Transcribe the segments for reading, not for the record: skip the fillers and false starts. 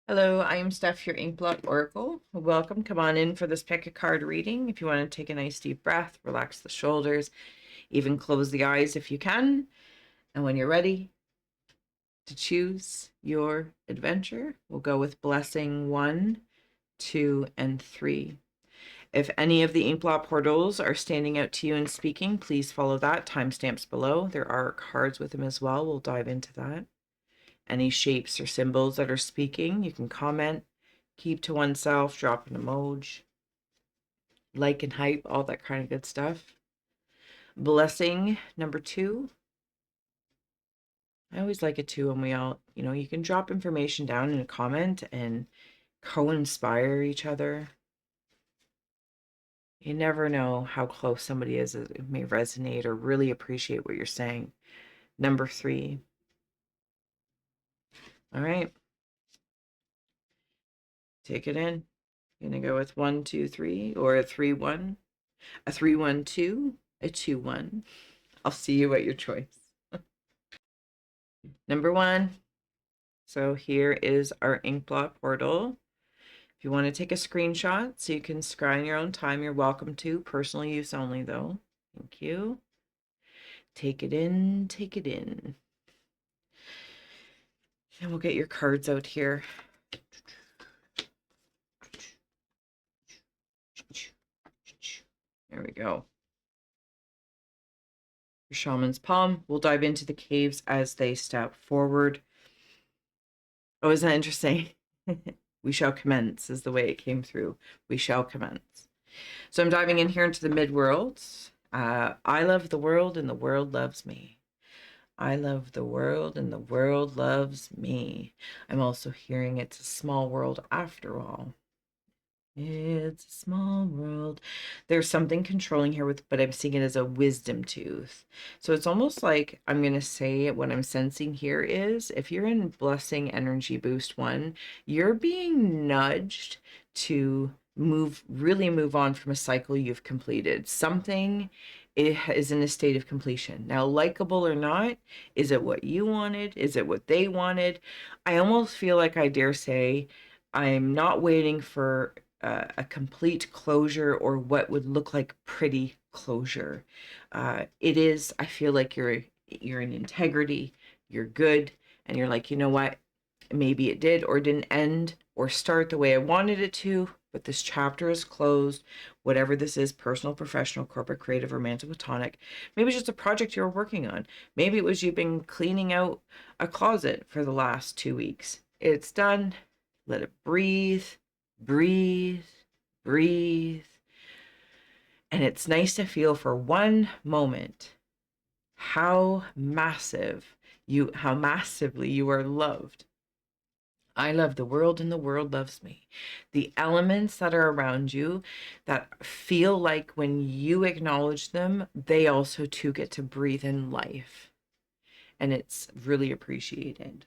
Hello, I am Steph, your Inkblot Oracle. Welcome. Come on in for this pick a card reading. If you want to take a nice deep breath, relax the shoulders, even close the eyes if you can. And when you're ready to choose your adventure, we'll go with blessing 1, 2, and 3. If any of the Inkblot portals are standing out to you and speaking, please follow that. Timestamps below. There are cards with them as well. We'll dive into that. Any shapes or symbols that are speaking, you can comment, keep to oneself, drop an emoji, like and hype, all that kind of good stuff. Blessing number 2. I always like it too when we all, you can drop information down in a comment and co-inspire each other. You never know how close somebody is. It may resonate or really appreciate what you're saying. Number 3. All right. Take it in. You're going to go with 1, 2, 3, or a 3, 1, a 3, 1, 2, a 2, 1. I'll see you at your choice. Number 1. So here is our Inkblot portal. If you want to take a screenshot so you can scry in your own time, you're welcome to. Personal use only, though. Thank you. Take it in, take it in. And we'll get your cards out here. There we go. Your shaman's palm. We'll dive into the caves as they step forward. Oh, isn't that interesting? We shall commence is the way it came through. We shall commence. So I'm diving in here into the mid-worlds. I love the world and the world loves me. I love the world and the world loves me. I'm also hearing it's a small world after all. It's a small world. There's something controlling here but I'm seeing it as a wisdom tooth. So it's almost like I'm going to say what I'm sensing here is if you're in blessing energy boost 1, you're being nudged to really move on from a cycle you've completed. Something is in a state of completion. Now, likable or not, is it what you wanted? Is it what they wanted? I almost feel like I dare say I'm not waiting for a complete closure or what would look like pretty closure. It is, I feel like you're in integrity, you're good, and you're like, you know what? Maybe it did or didn't end or start the way I wanted it to, but this chapter is closed. Whatever this is, personal, professional, corporate, creative, romantic, platonic. Maybe it's just a project you were working on. Maybe it was you've been cleaning out a closet for the last 2 weeks. It's done. Let it breathe. Breathe, breathe. And it's nice to feel for one moment how massively you are loved. I love the world and the world loves me. The elements that are around you that feel like when you acknowledge them, they also too get to breathe in life. And it's really appreciated.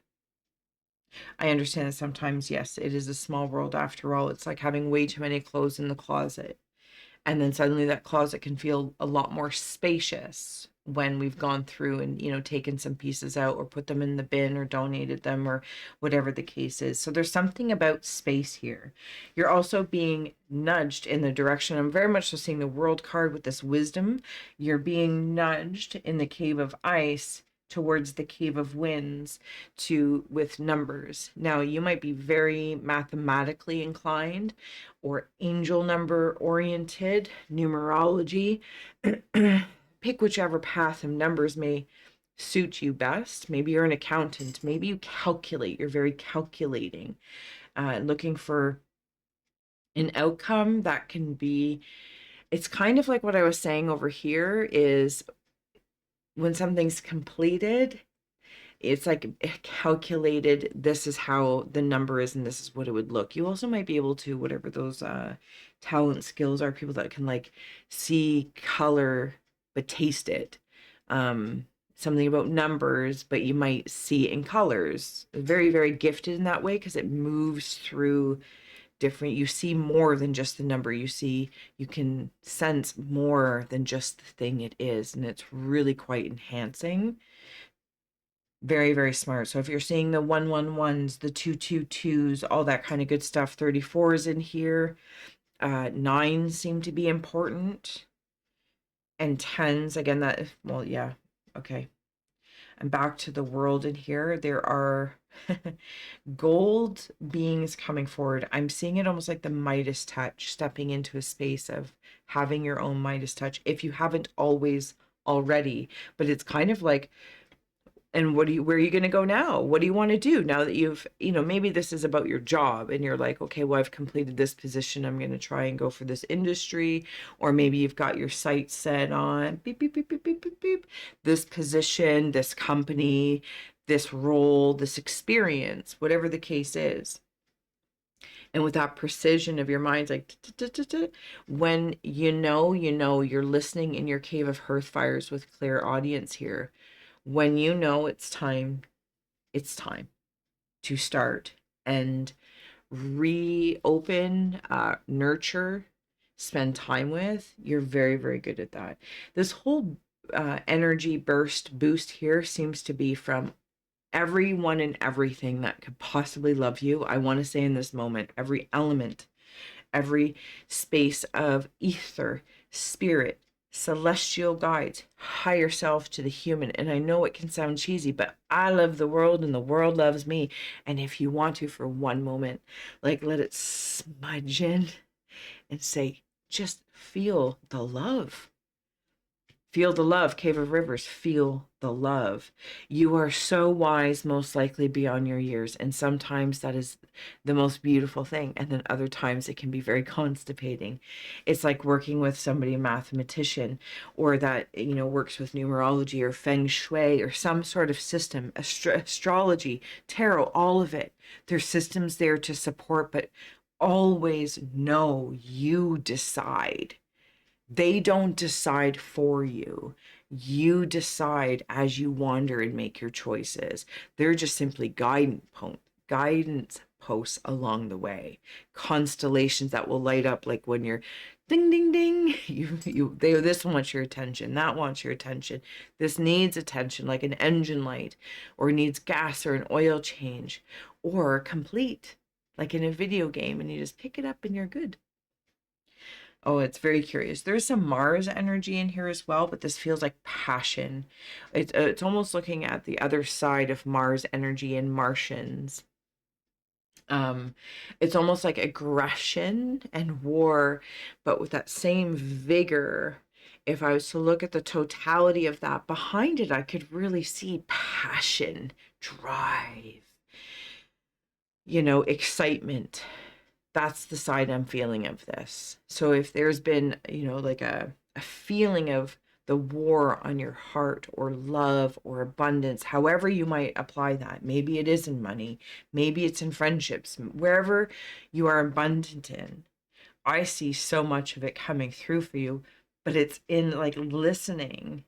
I understand that sometimes, yes, it is a small world after all. It's like having way too many clothes in the closet. And then suddenly that closet can feel a lot more spacious when we've gone through and, taken some pieces out or put them in the bin or donated them or whatever the case is. So there's something about space here. You're also being nudged in the direction. I'm very much so seeing the world card with this wisdom. You're being nudged in the cave of ice towards the cave of winds with numbers. Now you might be very mathematically inclined or angel number oriented, numerology. Pick whichever path of numbers may suit you best. Maybe you're an accountant. Maybe you calculate. You're very calculating, looking for an outcome that can be. It's kind of like what I was saying over here is when something's completed, it's like calculated, this is how the number is and this is what it would look. You also might be able to, whatever those talent skills are, people that can like see color but taste it. Something about numbers, but you might see in colors. Very, very gifted in that way because it moves through different, you see more than just the number. You can sense more than just the thing it is, and it's really quite enhancing. Very, very smart. So if you're seeing the 111s, the 222s, all that kind of good stuff, 34s in here, nines seem to be important. And tens, again, that, well, yeah, okay. And back to the world in here, there are gold beings coming forward. I'm seeing it almost like the Midas touch, stepping into a space of having your own Midas touch if you haven't always already. But it's kind of like, and where are you going to go now? What do you want to do now that you've, maybe this is about your job and you're like, okay, well, I've completed this position. I'm going to try and go for this industry. Or maybe you've got your sights set on beep, beep, beep, beep, beep, beep, beep, this position, this company, this role, this experience, whatever the case is. And with that precision of your mind, like when you're listening in your cave of hearth fires with clear audience here. When you know it's time to start and reopen, nurture, spend time with, you're very, very good at that. This whole energy boost here seems to be from everyone and everything that could possibly love you. I want to say in this moment, every element, every space of ether, spirit, celestial guides, higher self to the human. And I know it can sound cheesy, but I love the world and the world loves me. And if you want to, for one moment, like let it smudge in and say, just feel the love. Feel the love, Cave of Rivers, feel the love. You are so wise, most likely beyond your years. And sometimes that is the most beautiful thing. And then other times it can be very constipating. It's like working with somebody, a mathematician, or that, works with numerology or feng shui or some sort of system, astrology, tarot, all of it. There's systems there to support, but always know you decide. They don't decide for you. You decide as you wander and make your choices. They're just simply guidance posts along the way. Constellations that will light up like when you're ding ding ding. This wants your attention, that wants your attention. This needs attention, like an engine light, or needs gas or an oil change, or complete, like in a video game, and you just pick it up and you're good. Oh, it's very curious. There's some Mars energy in here as well, but this feels like passion. It's almost looking at the other side of Mars energy and Martians. It's almost like aggression and war, but with that same vigor. If I was to look at the totality of that behind it, I could really see passion, drive, excitement. That's the side I'm feeling of this. So if there's been, like a feeling of the war on your heart or love or abundance, however you might apply that, maybe it is in money, maybe it's in friendships, wherever you are abundant in, I see so much of it coming through for you, but it's in like listening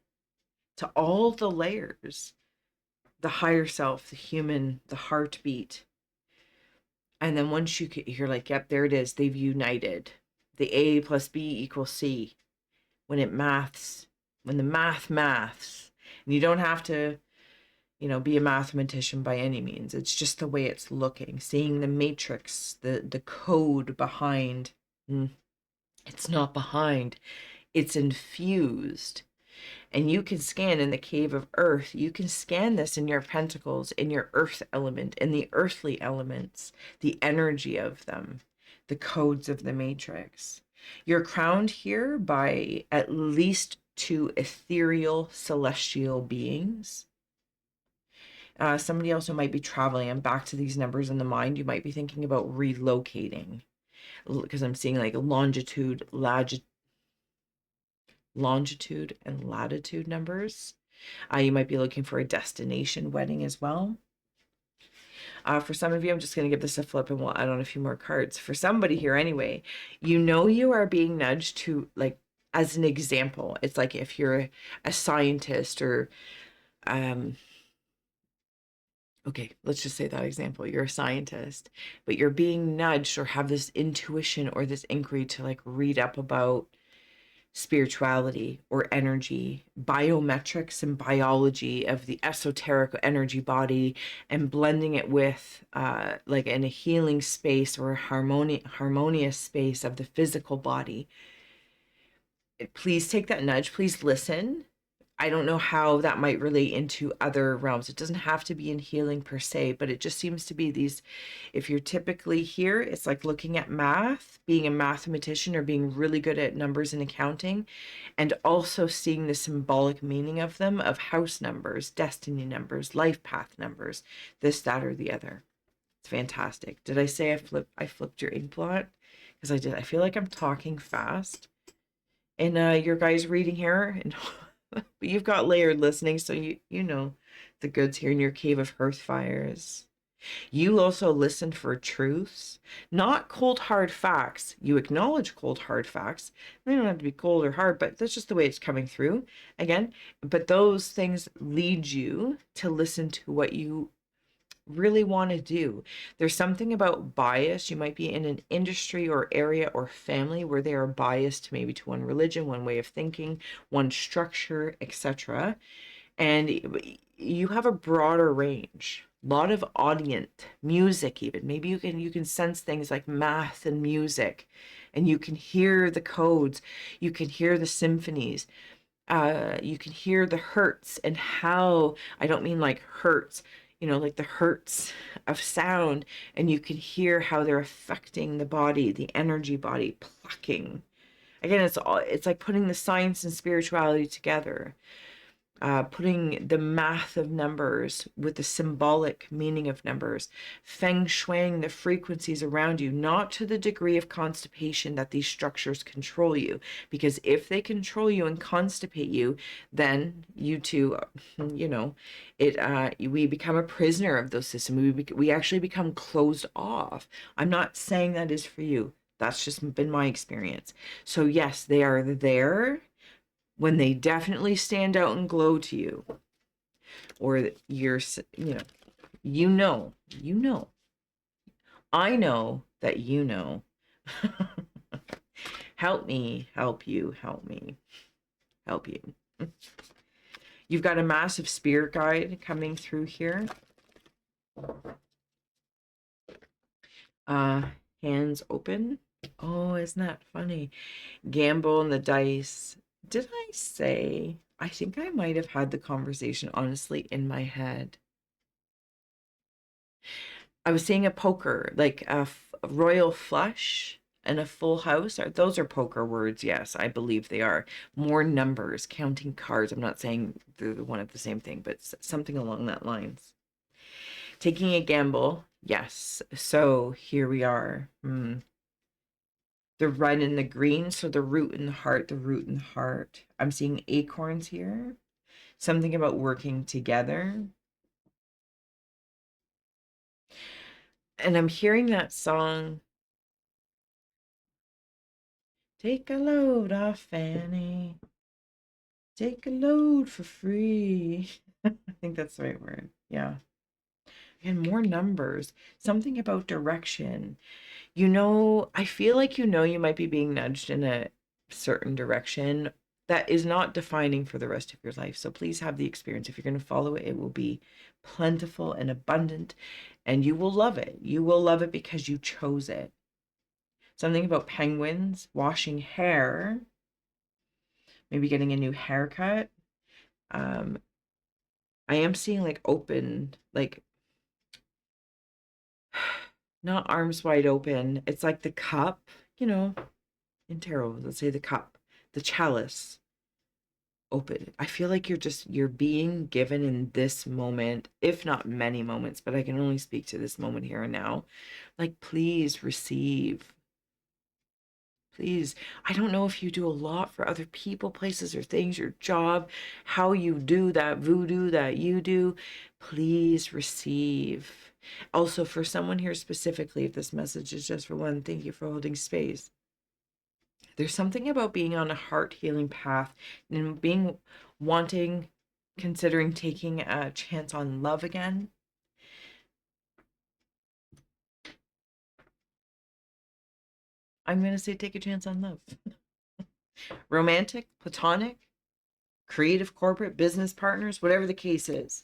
to all the layers, the higher self, the human, the heartbeat. And then once you're like, yep, there it is. They've united. The A plus B equals C. When the maths, and you don't have to, be a mathematician by any means. It's just the way it's looking, seeing the matrix, the code behind. It's not behind, it's infused. And you can scan in the cave of earth. You can scan this in your pentacles, in your earth element, in the earthly elements, the energy of them, the codes of the matrix. You're crowned here by at least 2 ethereal celestial beings. Somebody else who might be traveling, and back to these numbers in the mind, you might be thinking about relocating, because I'm seeing like longitude and latitude numbers. You might be looking for a destination wedding as well. For some of you, I'm just going to give this a flip and we'll add on a few more cards. For somebody here anyway, you are being nudged to, like, as an example, it's like if you're a scientist or, okay, let's just say that example, you're a scientist, but you're being nudged or have this intuition or this inquiry to like read up about spirituality or energy, biometrics and biology of the esoteric energy body, and blending it with like in a healing space or a harmonious space of the physical body. Please take that nudge. Please listen. I don't know how that might relate into other realms. It doesn't have to be in healing per se, but it just seems to be these. If you're typically here, it's like looking at math, being a mathematician or being really good at numbers and accounting, and also seeing the symbolic meaning of them, of house numbers, destiny numbers, life path numbers, this, that, or the other. It's fantastic. Did I say I flipped your Inkblot? Because I did. I feel like I'm talking fast in your guys' reading here, and but you've got layered listening, so you know the goods here in your cave of hearth fires. You also listen for truths, not cold hard facts. You acknowledge cold hard facts. They don't have to be cold or hard, but that's just the way it's coming through. Again, but those things lead you to listen to what you really want to do. There's something about bias. You might be in an industry or area or family where they are biased maybe to one religion, one way of thinking, one structure, etc. And you have a broader range, a lot of audient music. Even maybe you can sense things like math and music, and you can hear the codes, you can hear the symphonies, you can hear the hertz. And how, I don't mean like hertz, like the hertz of sound, and you can hear how they're affecting the body, the energy body, plucking. Again, it's like putting the science and spirituality together, putting the math of numbers with the symbolic meaning of numbers, feng shuiing the frequencies around you, not to the degree of constipation that these structures control you. Because if they control you and constipate you, then you too, we become a prisoner of those systems. We actually become closed off. I'm not saying that is for you. That's just been my experience. So yes, they are there when they definitely stand out and glow to you, or you're, you know, I know that help me, help you, help me, help you. You've got a massive spirit guide coming through here. Hands open. Oh, isn't that funny? Gamble on the dice. Did I say? I think I might have had the conversation honestly in my head. I was seeing a poker, like a royal flush and a full house. Those are poker words. Yes, I believe they are. More numbers, counting cards. I'm not saying they're one of the same thing, but something along that lines. Taking a gamble. Yes. So here we are. The red and the green. So the root and the heart, the root and the heart. I'm seeing acorns here. Something about working together. And I'm hearing that song. Take a load off Fanny. Take a load for free. I think that's the right word. Yeah. And more numbers. Something about direction. I feel like you might be being nudged in a certain direction that is not defining for the rest of your life. So please have the experience. If you're going to follow it, it will be plentiful and abundant, and you will love it. You will love it because you chose it. Something about penguins, washing hair, maybe getting a new haircut. I am seeing like open, like not arms wide open. It's like the cup, in tarot, let's say the cup, the chalice open. I feel like you're being given in this moment, if not many moments, but I can only speak to this moment here and now. Like, please receive. Please. I don't know if you do a lot for other people, places, or things, your job, how you do that voodoo that you do. Please receive. Also, for someone here specifically, if this message is just for one, thank you for holding space. There's something about being on a heart healing path and considering taking a chance on love again. I'm going to say take a chance on love. Romantic, platonic, creative, corporate, business partners, whatever the case is.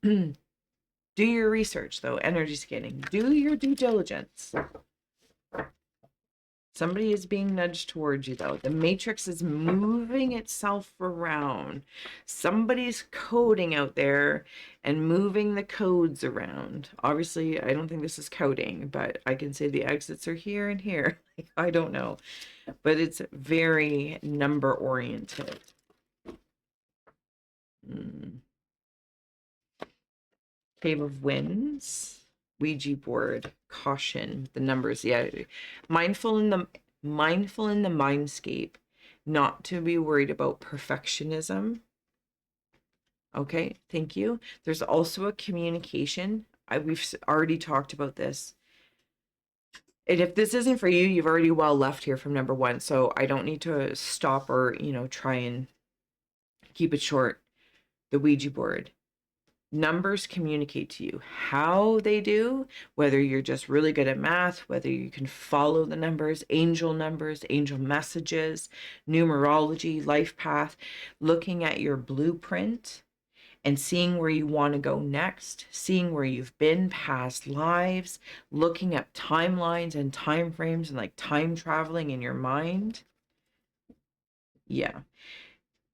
Do your research, though. Energy scanning. Do your due diligence. Somebody is being nudged towards you, though. The matrix is moving itself around. Somebody's coding out there and moving the codes around. Obviously, I don't think this is coding, but I can say the exits are here and here. I don't know. But it's very number oriented. Cave of Winds, Ouija board, caution, the numbers. Yeah, mindful in the mindscape, not to be worried about perfectionism. Okay, thank you. There's also a communication. We've already talked about this. And if this isn't for you, you've already well left here from number 1. So I don't need to stop or, try and keep it short. The Ouija board. Numbers communicate to you. How they do, whether you're just really good at math, whether you can follow the numbers, angel messages, numerology, life path, looking at your blueprint and seeing where you want to go next, seeing where you've been, past lives, looking at timelines and time frames and like time traveling in your mind. Yeah.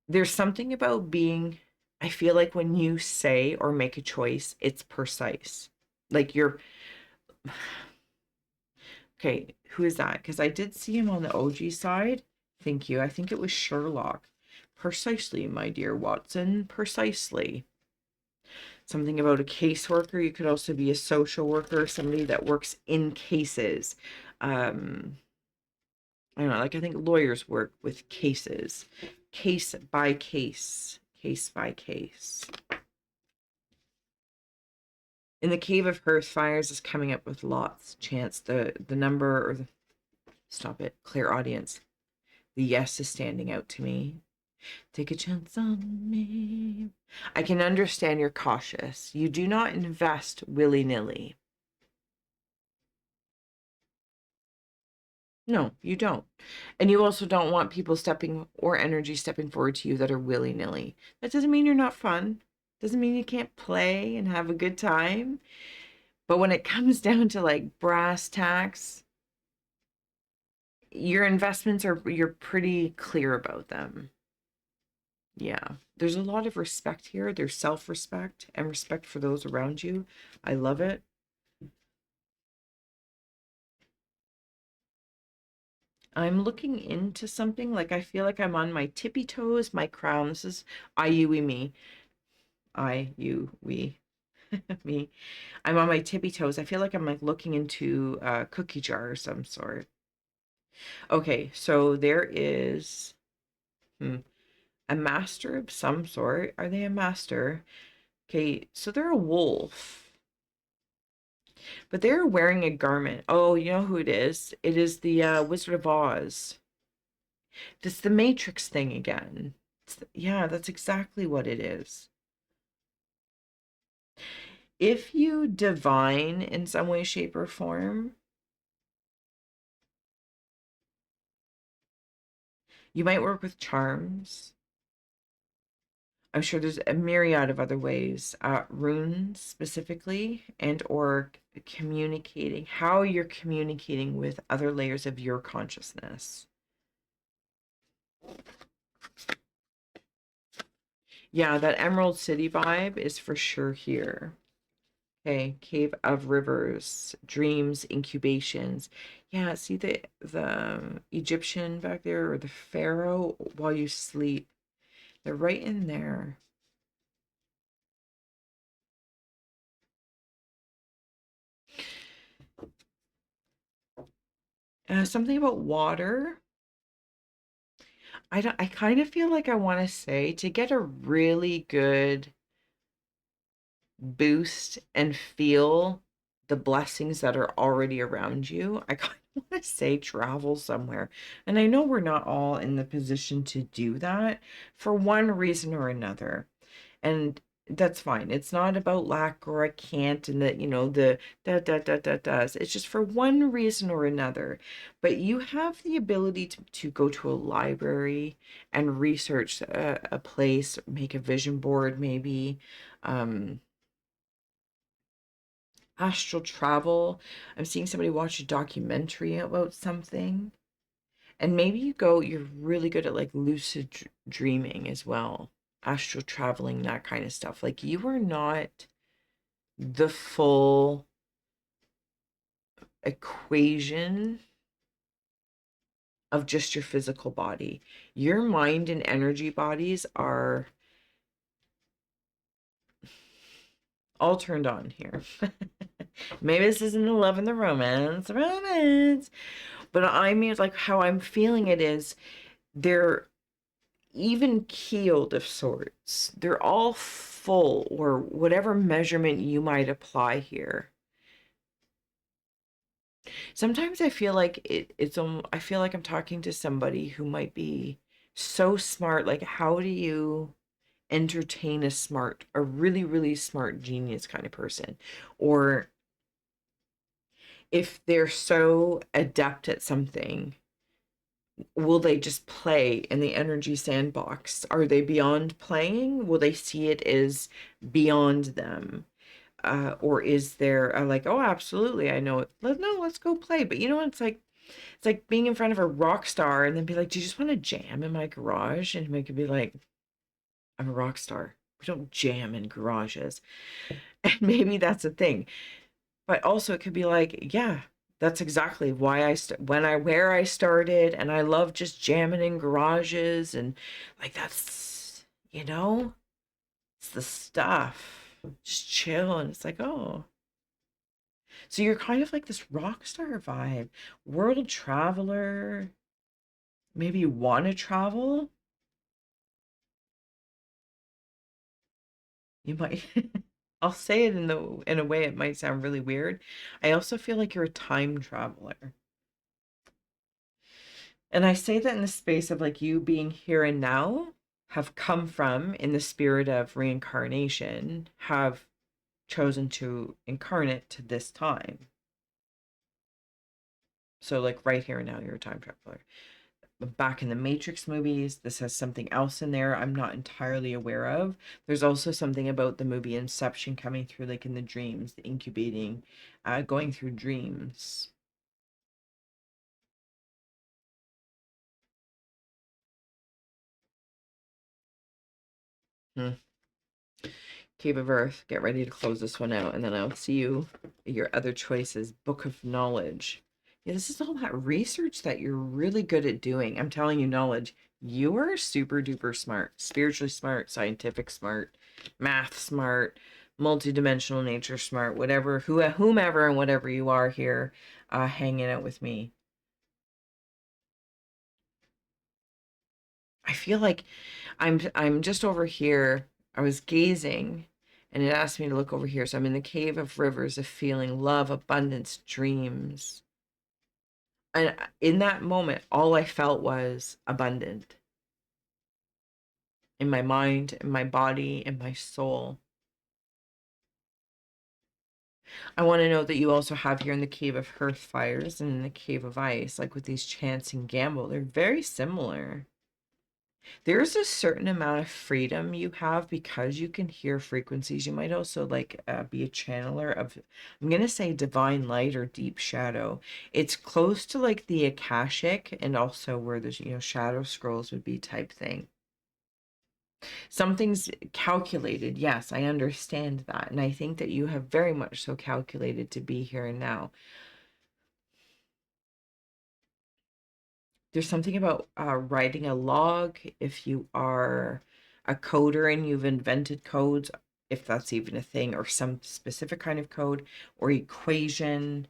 There's something about being, I feel like when you say or make a choice, it's precise. Like you're, okay, who is that? Because I did see him on the OG side. Thank you. I think it was Sherlock. Precisely, my dear Watson, precisely. Something about a caseworker. You could also be a social worker, somebody that works in cases. I don't know, like I think lawyers work with cases, case by case by case. In the Cave of Hearth, Fires is coming up with lots. Chance, the number, or the, stop it, clear audience. The yes is standing out to me. Take a chance on me. I can understand you're cautious. You do not invest willy-nilly. No, you don't. And you also don't want people stepping or energy stepping forward to you that are willy-nilly. That doesn't mean you're not fun. Doesn't mean you can't play and have a good time. But when it comes down to like brass tacks, your investments you're pretty clear about them. Yeah. There's a lot of respect here. There's self-respect and respect for those around you. I love it. I'm looking into something, like I feel like I'm on my tippy toes, my crown. This is I, you, we, me. I, you, we, me. I'm on my tippy toes. I feel like I'm like looking into a cookie jar of some sort. Okay, so there is a master of some sort. Are they a master? Okay, so they're a wolf. But they're wearing a garment. Oh, you know who it is? It is the Wizard of Oz. It's the Matrix thing again. Yeah, that's exactly what it is. If you divine in some way, shape, or form, you might work with charms. I'm sure there's a myriad of other ways, runes specifically, and or communicating, how you're communicating with other layers of your consciousness. Yeah, that Emerald City vibe is for sure here. Okay, Cave of Rivers, dreams, incubations. Yeah, see the Egyptian back there, or the pharaoh while you sleep. They're right in there. Something about water. I kind of feel like I want to say, to get a really good boost and feel the blessings that are already around you, I kind of want to say travel somewhere. And I know we're not all in the position to do that for one reason or another. And That's fine. It's not about lack or I can't and that, the does. It's just for one reason or another. But you have the ability to go to a library and research a place, make a vision board, maybe. Um, Astral travel. I'm seeing somebody watch a documentary about something. And maybe you're really good at like lucid dreaming as well, astral traveling, that kind of stuff. Like you are not the full equation of just your physical body. Your mind and energy bodies are all turned on here. Maybe this isn't the love and the romance, but I mean, like how I'm feeling it is they're even keeled of sorts. They're all full, or whatever measurement you might apply here. Sometimes I feel like I feel like I'm talking to somebody who might be so smart. Like, how do you entertain a really, really smart genius kind of person? Or if they're so adept at something, will they just play in the energy sandbox? Are they beyond playing? Will they see it as beyond them? Or is there a like, oh, absolutely, I know it. No, let's go play. But you know what? It's like being in front of a rock star and then be like, do you just want to jam in my garage? And we could be like, I'm a rock star. We don't jam in garages. And maybe that's a thing. But also it could be like, yeah, that's exactly why where I started, and I love just jamming in garages and like that's, it's the stuff. Just chill and it's like, oh. So you're kind of like this rock star vibe, world traveler. Maybe you want to travel. You might I'll say it in a way it might sound really weird. I also feel like you're a time traveler. And I say that in the space of like you being here and now, have come from, in the spirit of reincarnation, have chosen to incarnate to this time. So like right here and now, you're a time traveler. Back in the Matrix movies, this has something else in there I'm not entirely aware of. There's also something about the movie Inception coming through, like in the dreams, the incubating, going through dreams. Hmm. Cave of Earth, get ready to close this one out, and then I'll see you your other choices. Book of Knowledge. Yeah, this is all that research that you're really good at doing. I'm telling you, knowledge. You are super duper smart, spiritually smart, scientific smart, math smart, multidimensional nature smart, whatever, whomever and whatever you are here, hanging out with me. I feel like I'm just over here. I was gazing and it asked me to look over here. So I'm in the cave of rivers of feeling, love, abundance, dreams. And in that moment, all I felt was abundant in my mind, in my body, in my soul. I want to know that you also have here in the cave of hearth fires and in the cave of ice, like with these chance and gamble, they're very similar. There's a certain amount of freedom you have because you can hear frequencies. You might also like be a channeler of, I'm going to say divine light or deep shadow. It's close to like the Akashic and also where there's, shadow scrolls would be type thing. Something's calculated. Yes, I understand that. And I think that you have very much so calculated to be here and now. There's something about writing a log if you are a coder and you've invented codes, if that's even a thing, or some specific kind of code or equation,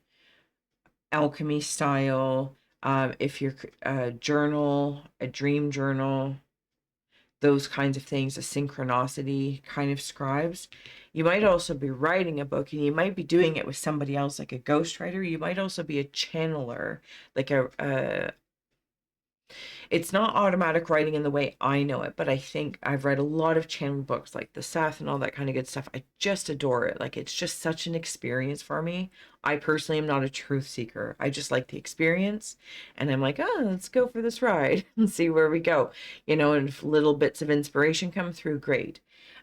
alchemy style. If you're a journal, a dream journal, those kinds of things, a synchronicity kind of scribes. You might also be writing a book and you might be doing it with somebody else, like a ghostwriter. You might also be a channeler, like It's not automatic writing in the way I know it, but I think I've read a lot of channel books like the Seth and all that kind of good stuff. I just adore it. Like, it's just such an experience for me. I personally am not a truth seeker. I just like the experience, and I'm like, oh, let's go for this ride and see where we go. And if little bits of inspiration come through, great.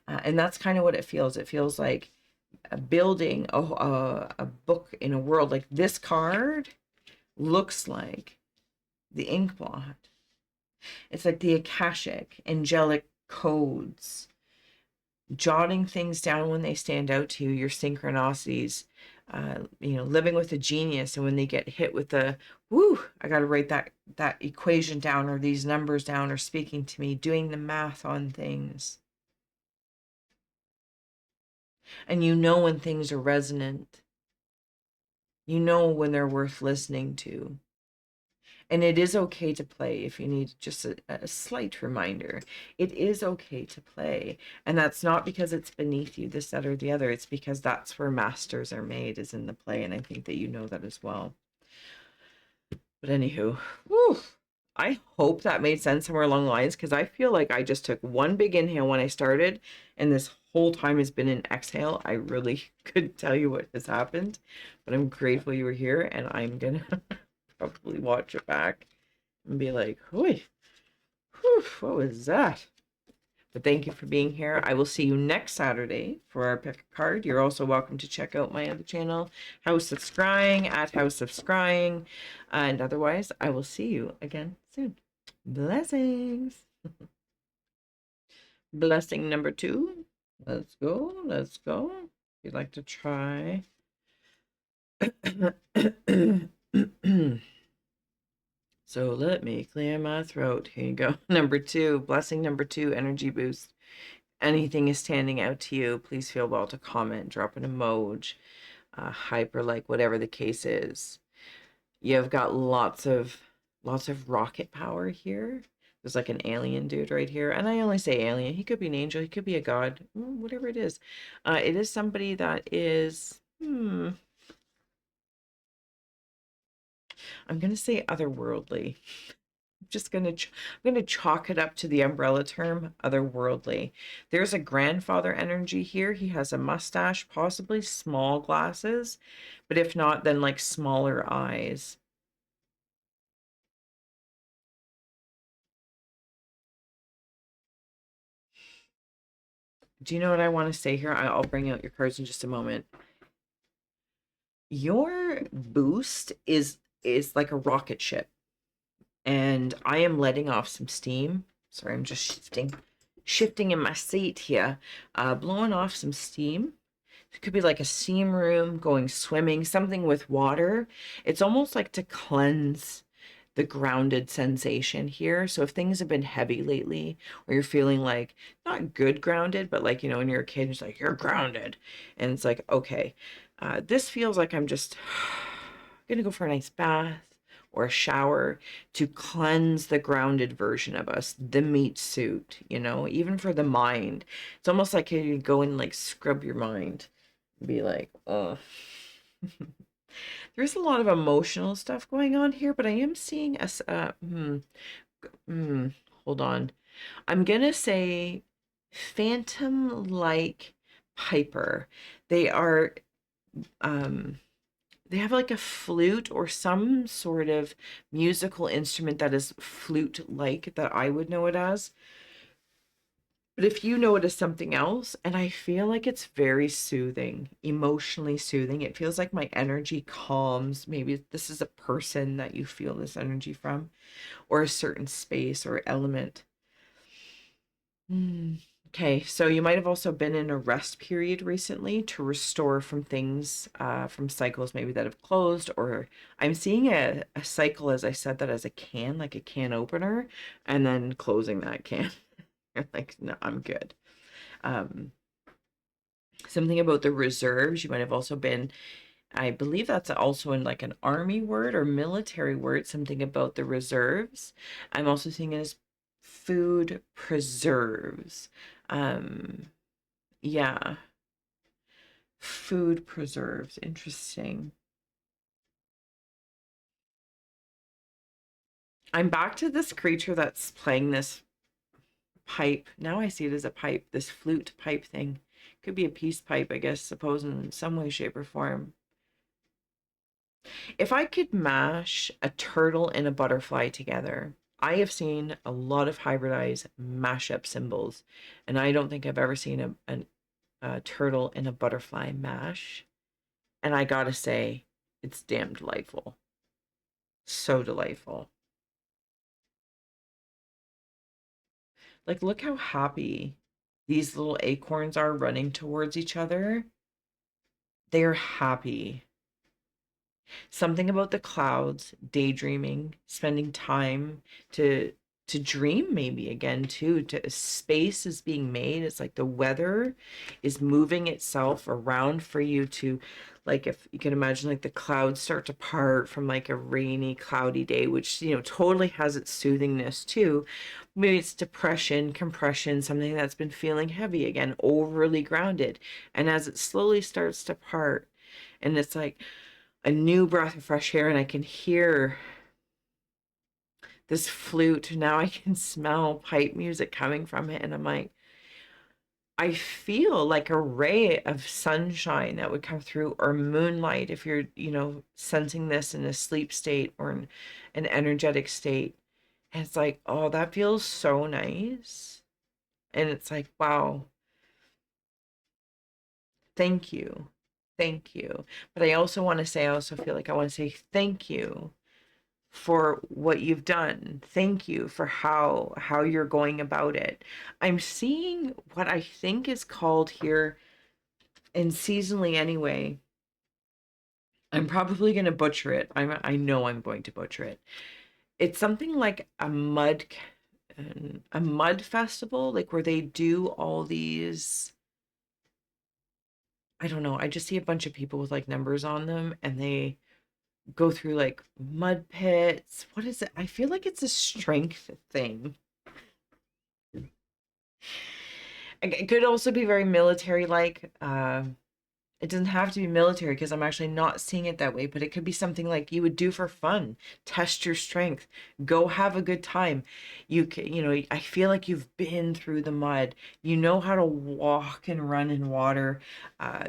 And that's kind of what it feels. It feels like building a book in a world. Like, this card looks like the Inkblot. It's like the Akashic, angelic codes, jotting things down when they stand out to you, your synchronicities, living with a genius. And when they get hit with the, whoo, I got to write that equation down, or these numbers down, or speaking to me, doing the math on things. And when things are resonant. When they're worth listening to. And it is okay to play if you need just a slight reminder. It is okay to play. And that's not because it's beneath you, this, that, or the other. It's because that's where masters are made, is in the play. And I think that you know that as well. But anywho, whew, I hope that made sense somewhere along the lines, because I feel like I just took one big inhale when I started, and this whole time has been an exhale. I really couldn't tell you what has happened, but I'm grateful you were here, and I'm going to probably watch it back and be like, "Oi, what was that?" But thank you for being here. I will see you next Saturday for our pick a card. You're also welcome to check out my other channel, House of Scrying, at House of Scrying. And otherwise, I will see you again soon. Blessings. Blessing number 2. Let's go. Let's go. If you'd like to try. So let me clear my throat. Here you go. Number 2, blessing number 2, energy boost. Anything is standing out to you, please feel well to comment, drop an emoji, hyper, like, whatever the case is. You've got lots of rocket power here. There's like an alien dude right here. And I only say alien. He could be an angel. He could be a god. Whatever it is. It is somebody that is... I'm going to say otherworldly. I'm going to chalk it up to the umbrella term, otherworldly. There's a grandfather energy here. He has a mustache, possibly small glasses, but if not, then like smaller eyes. Do you know what I want to say here? I'll bring out your cards in just a moment. Your boost is like a rocket ship, and I am letting off some steam. Sorry, I'm just shifting in my seat here, blowing off some steam. It could be like a steam room, going swimming, something with water. It's almost like to cleanse the grounded sensation here. So if things have been heavy lately, or you're feeling like not good grounded, but like, when you're a kid, it's like, you're grounded. And it's like, okay, this feels like I'm just gonna go for a nice bath or a shower to cleanse the grounded version of us, the meat suit, even for the mind. It's almost like you go and like scrub your mind and be like, oh. There's a lot of emotional stuff going on here, but I am seeing hold on. I'm gonna say phantom-like Piper. They are they have like a flute or some sort of musical instrument that is flute-like, that I would know it as. But if you know it as something else, and I feel like it's very soothing, emotionally soothing. It feels like my energy calms. Maybe this is a person that you feel this energy from, or a certain space or element. Okay, so you might have also been in a rest period recently to restore from things, from cycles maybe that have closed, or I'm seeing a cycle, as I said, that as a can, like a can opener, and then closing that can. You're like, no, I'm good. Something about the reserves. You might have also been, I believe that's also in like an army word or military word, something about the reserves. I'm also seeing it as food preserves. Yeah. Food preserves. Interesting. I'm back to this creature that's playing this pipe. Now I see it as a pipe, this flute pipe thing. Could be a peace pipe, I guess, suppose in some way, shape, or form. If I could mash a turtle and a butterfly together, I have seen a lot of hybridized mashup symbols, and I don't think I've ever seen a turtle and a butterfly mash. And I gotta say, it's damn delightful. So delightful. Like, look how happy these little acorns are running towards each other. They're happy. Something about the clouds, daydreaming, spending time to dream maybe again too. To space is being made. It's like the weather is moving itself around for you to, like, if you can imagine, like the clouds start to part from like a rainy, cloudy day, which totally has its soothingness too. Maybe it's depression, compression, something that's been feeling heavy again, overly grounded. And as it slowly starts to part, and it's like a new breath of fresh air, and I can hear this flute. Now I can smell pipe music coming from it, and I'm like, I feel like a ray of sunshine that would come through, or moonlight if you're, sensing this in a sleep state or in an energetic state. And it's like, oh, that feels so nice. And it's like, wow, thank you. Thank you. But I also want to say, I also feel like I want to say thank you for what you've done. Thank you for how you're going about it. I'm seeing what I think is called here, and seasonally anyway. I'm probably going to butcher it. I know I'm going to butcher it. It's something like a mud festival, like where they do all these, I don't know, I just see a bunch of people with like numbers on them, and they go through like mud pits. What is it? I feel like it's a strength thing. It could also be very military like. It doesn't have to be military because I'm actually not seeing it that way, but it could be something like you would do for fun, test your strength, go have a good time. You can, I feel like you've been through the mud. You know how to walk and run in water,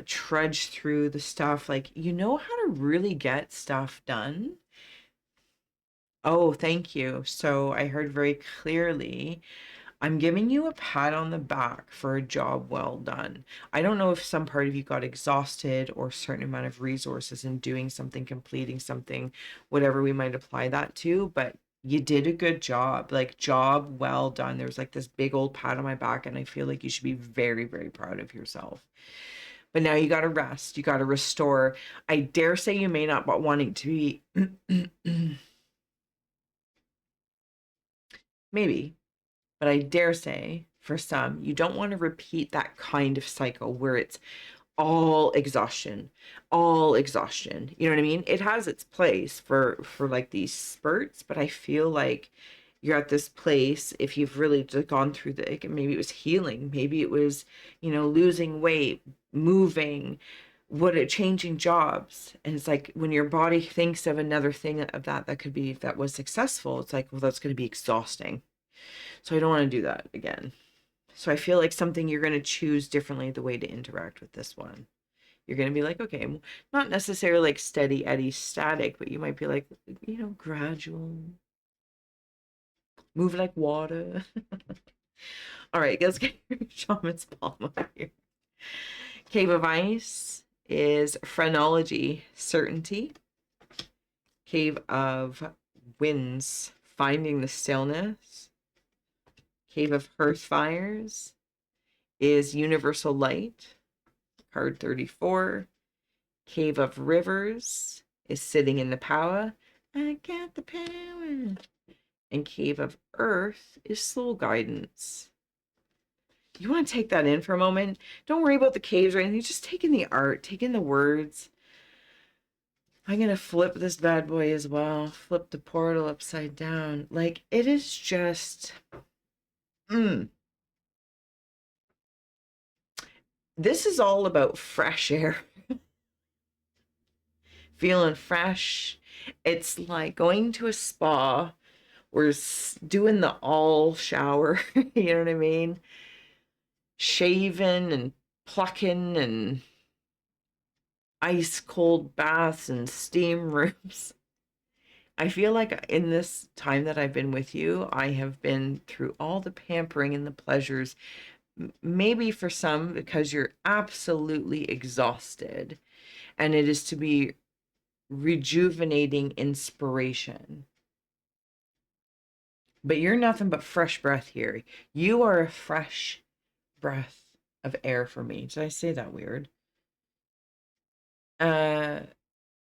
trudge through the stuff. Like, you know how to really get stuff done. Oh, thank you. So I heard very clearly, I'm giving you a pat on the back for a job well done. I don't know if some part of you got exhausted or a certain amount of resources in doing something, completing something, whatever we might apply that to, but you did a good job. Like, job well done. There's like this big old pat on my back, and I feel like you should be very, very proud of yourself. But now you got to rest. You got to restore. I dare say you may not want wanting to be maybe. But I dare say, for some, you don't want to repeat that kind of cycle where it's all exhaustion, all exhaustion. You know what I mean? It has its place for like these spurts, but I feel like you're at this place if you've really just gone through maybe it was healing, maybe it was, losing weight, moving, changing jobs. And it's like when your body thinks of another thing of that could be, if that was successful, it's like, well, that's going to be exhausting. So I don't want to do that again. So I feel like something you're going to choose differently the way to interact with this one. You're going to be like, okay, not necessarily like steady Eddie static, but you might be like, gradual, move like water. All right, let's get your shaman's palm up here. Cave of Ice is phrenology, certainty. Cave of Winds, finding the stillness. Cave of Hearth Fires is Universal Light, card 34. Cave of Rivers is Sitting in the Power. I got the power. And Cave of Earth is Soul Guidance. You want to take that in for a moment? Don't worry about the caves or anything. Just take in the art, take in the words. I'm going to flip this bad boy as well. Flip the portal upside down. Like, it is just... This is all about fresh air. Feeling fresh. It's like going to a spa We're doing the all shower, you know what I mean? Shaving and plucking and ice cold baths and steam rooms. I feel like in this time that I've been with you, I have been through all the pampering and the pleasures. Maybe for some, because you're absolutely exhausted, and it is to be rejuvenating inspiration. But you're nothing but fresh breath here. You are a fresh breath of air for me. Did I say that weird? Uh,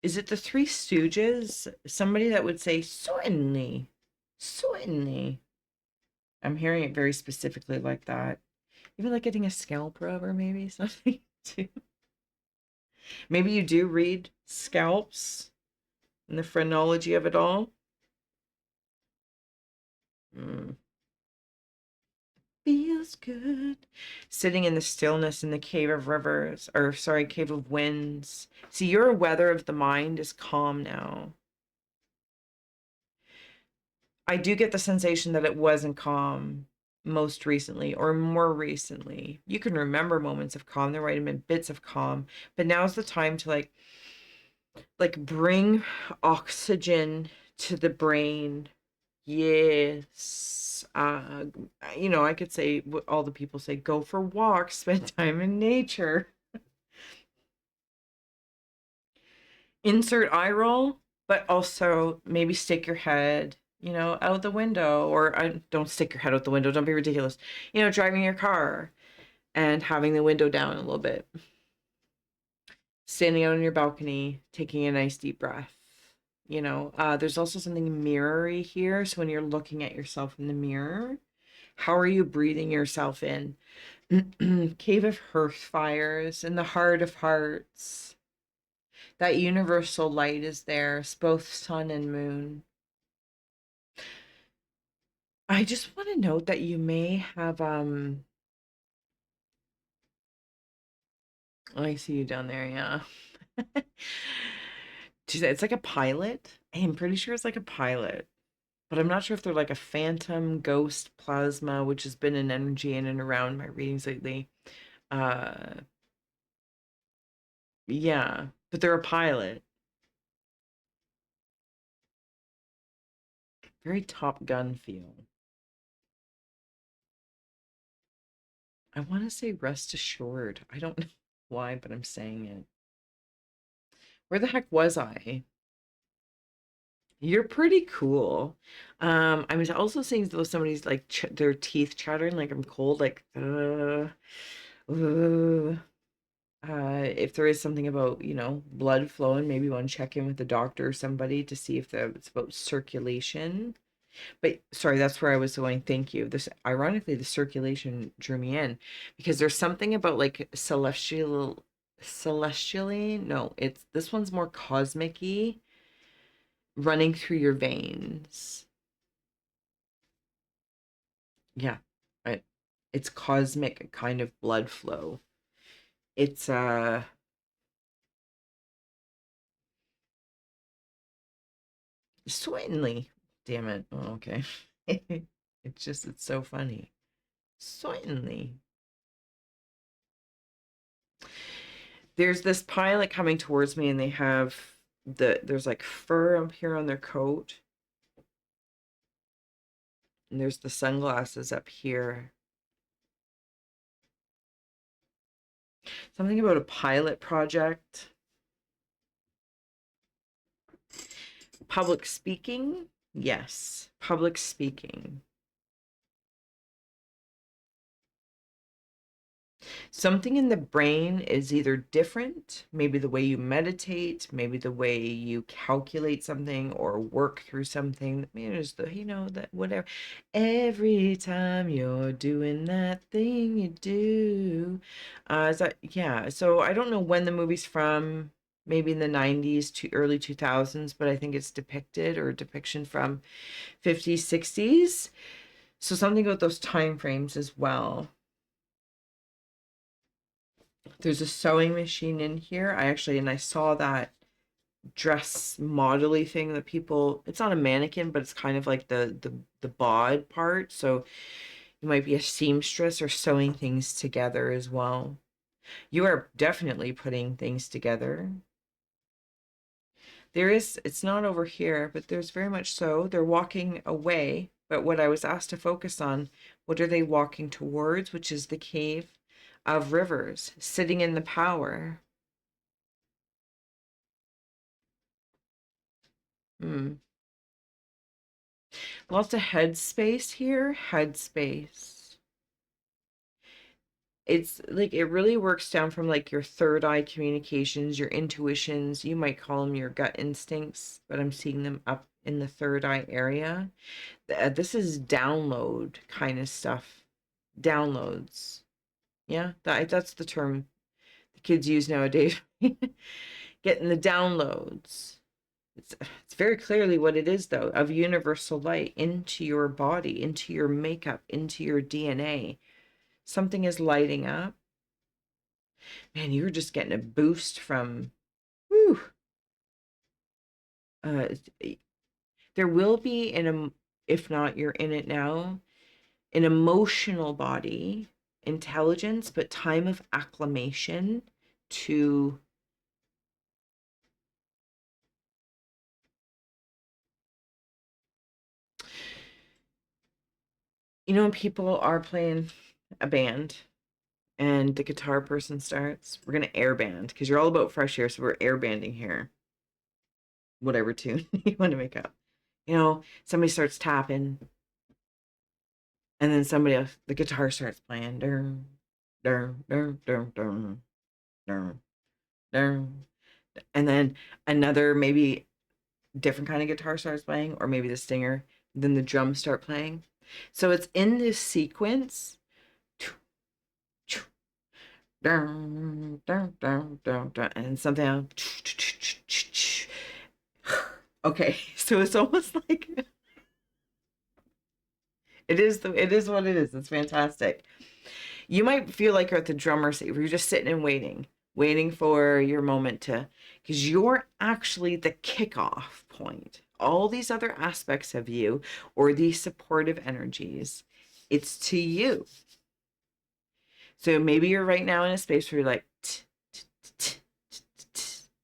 is it the Three Stooges? Somebody that would say, certainly, certainly. I'm hearing it very specifically like that. Even like getting a scalp rub or maybe something too. Maybe you do read scalps and the phrenology of it all. Mm. Feels good. Sitting in the stillness in the cave of rivers, or sorry, cave of winds. See, your weather of the mind is calm now. I do get the sensation that it wasn't calm most recently or more recently. You can remember moments of calm. There might have been bits of calm, but now's the time to like bring oxygen to the brain. Yes. I could say what all the people say, go for walks, spend time in nature. Insert eye roll, but also maybe stick your head, out the window, or don't stick your head out the window. Don't be ridiculous. Driving your car and having the window down a little bit. Standing out on your balcony, taking a nice deep breath. There's also something mirrory here. So when you're looking at yourself in the mirror, how are you breathing yourself in? Cave of hearth fires in the heart of hearts. That universal light is there. It's both sun and moon. I just want to note that you may have I see you down there, yeah. It's like a pilot. I'm pretty sure it's like a pilot. But I'm not sure if they're like a phantom, ghost, plasma, which has been an energy in and around my readings lately. Uh yeah, but they're a pilot. Very Top Gun feel. I want to say rest assured. I don't know why, but I'm saying it. Where the heck was I? You're pretty cool. I was also saying though somebody's like their teeth chattering like I'm cold, like uh, if there is something about, blood flowing, maybe want to check in with the doctor or somebody to see if it's about circulation. But sorry, that's where I was going. Thank you. This ironically, the circulation drew me in because there's something about like celestially. No, it's this one's more cosmic-y, running through your veins. Yeah, right. It's cosmic kind of blood flow. It's certainly. Damn it. Oh, okay. It's so funny. Certainly. There's this pilot coming towards me and they have there's like fur up here on their coat. And there's the sunglasses up here. Something about a pilot project. Public speaking? Yes, public speaking. Something in the brain is either different, maybe the way you meditate, maybe the way you calculate something or work through something. Just that whatever. Every time you're doing that thing you do. Is that yeah, so I don't know when the movie's from, maybe in the 90s to early 2000s, but I think it's depicted or depiction from 50s, 60s. So something about those time frames as well. There's a sewing machine in here. I saw that dress model-y thing that people, it's not a mannequin, but it's kind of like the bod part. So you might be a seamstress or sewing things together as well. You are definitely putting things together. There is, it's not over here, but there's very much so. They're walking away. But what I was asked to focus on, what are they walking towards, which is the cave of rivers, sitting in the power. Hmm. Lots of headspace here. Headspace. It's like it really works down from like your third eye communications, your intuitions. You might call them your gut instincts, but I'm seeing them up in the third eye area. This is download kind of stuff. Downloads. Yeah, that's the term the kids use nowadays. Getting the downloads. It's very clearly what it is, though, of universal light into your body, into your makeup, into your DNA. Something is lighting up. Man, you're just getting a boost from, whew. Uh, there will be if not, you're in it now, an emotional body, intelligence, but time of acclimation to, when people are playing a band and the guitar person starts, we're gonna air band because you're all about fresh air, so we're air banding here. Whatever tune you want to make up. Somebody starts tapping, and then somebody else, the guitar starts playing. Dun, dun, dun, dun, dun, dun, dun. And then another maybe different kind of guitar starts playing, or maybe the stinger, then the drums start playing. So it's in this sequence. Dun, dun, dun, dun, dun, and something else. Okay, so it's almost like it is what it is. It's fantastic. You might feel like you're at the drummer seat where you're just sitting and waiting for your moment to, because you're actually the kickoff point. All these other aspects of you or these supportive energies, it's to you. So maybe you're right now in a space where you're like,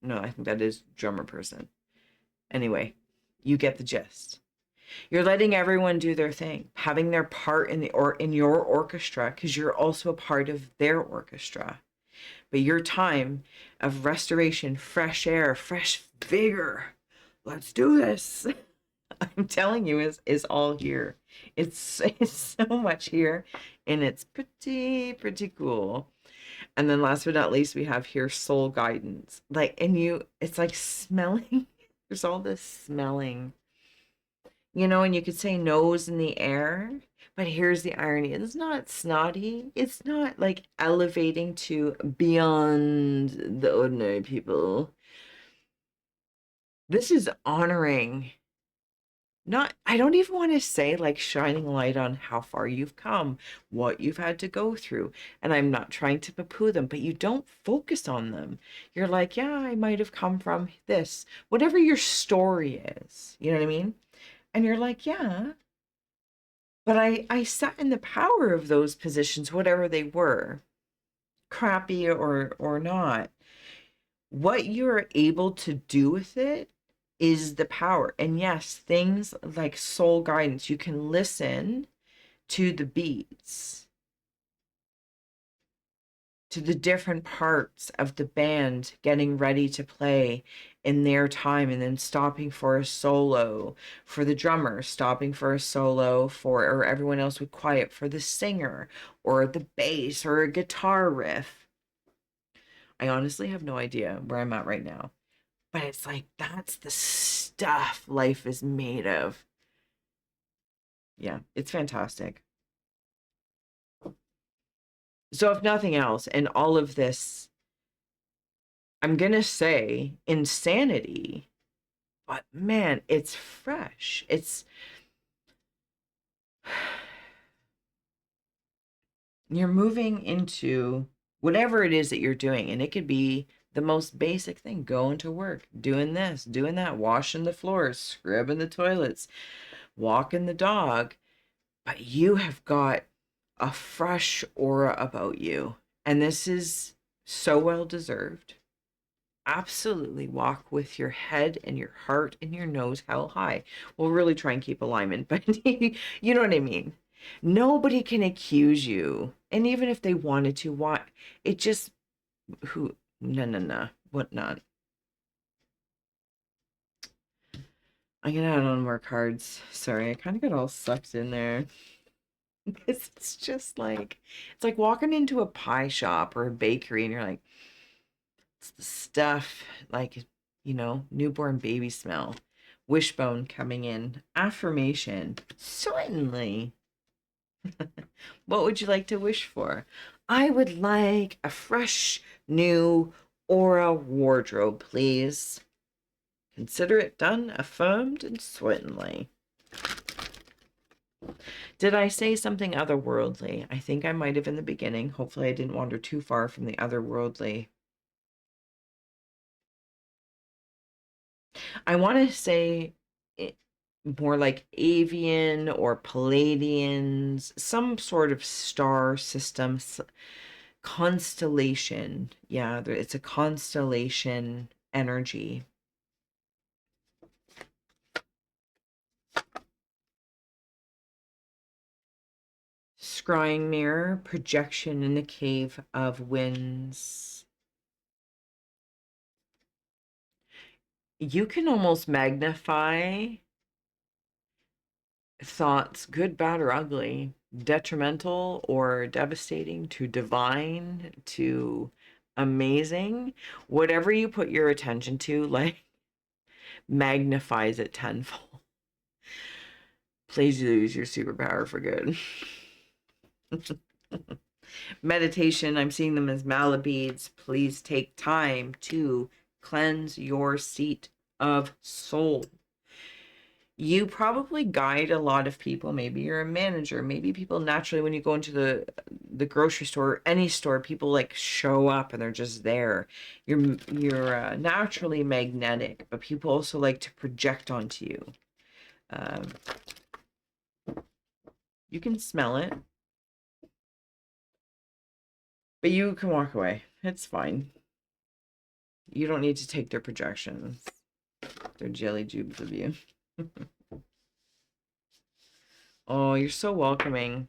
no, I think that is drummer person. Anyway, you get the gist. You're letting everyone do their thing, having their part in your orchestra, because you're also a part of their orchestra. But your time of restoration, fresh air, fresh vigor, let's do this. I'm telling you, is all here. It's so much here, and it's pretty cool. And then last but not least, we have here soul guidance. It's like smelling. There's all this smelling, and you could say nose in the air, but here's the irony. It's not snotty. It's not like elevating to beyond the ordinary people. This is honoring, not, I don't even want to say like shining light on how far you've come, what you've had to go through. And I'm not trying to poo-poo them, but you don't focus on them. You're like, yeah, I might have come from this, whatever your story is. You know what I mean? And you're like, yeah, but I sat in the power of those positions, whatever they were, crappy or not. What you're able to do with it is the power. And yes, things like soul guidance, you can listen to the beats, to the different parts of the band getting ready to play in their time, and then stopping for a solo for the drummer, stopping for a solo for, or everyone else would quiet for the singer or the bass or a guitar riff. I honestly have no idea where I'm at right now, but it's like that's the stuff life is made of. Yeah, it's fantastic. So if nothing else, and all of this, I'm gonna say insanity, but man, it's fresh. You're moving into whatever it is that you're doing, and it could be The most basic thing, going to work, doing this, doing that, washing the floors, scrubbing the toilets, walking the dog. But you have got a fresh aura about you. And this is so well deserved. Absolutely walk with your head and your heart and your nose held high. We'll really try and keep alignment, but you know what I mean? Nobody can accuse you. And even if they wanted to, why? It just, who, no, what not? I'm gonna add on more cards. Sorry, I kind of got all sucked in there. It's just like, it's like walking into a pie shop or a bakery and you're like, it's the stuff, like, newborn baby smell. Wishbone coming in. Affirmation. Certainly. What would you like to wish for? I would like a fresh, new aura wardrobe, please. Consider it done, affirmed, and certainly. Did I say something otherworldly? I think I might have in the beginning. Hopefully I didn't wander too far from the otherworldly. I want to say more like avian or Palladians, some sort of star system, constellation. Yeah, it's a constellation energy. Scrying mirror, projection in the cave of winds. You can almost magnify thoughts, good, bad, or ugly, detrimental or devastating, to divine, to amazing. Whatever you put your attention to, like, magnifies it tenfold. Please use your superpower for good. Meditation, I'm seeing them as malabeads. Please take time to cleanse your seat of soul. You probably guide a lot of people. Maybe you're a manager. Maybe people naturally, when you go into the grocery store, any store, people like show up and they're just there. You're naturally magnetic, but people also like to project onto you. You can smell it, but you can walk away. It's fine. You don't need to take their projections. They're jelly jubes of you. Oh, you're so welcoming.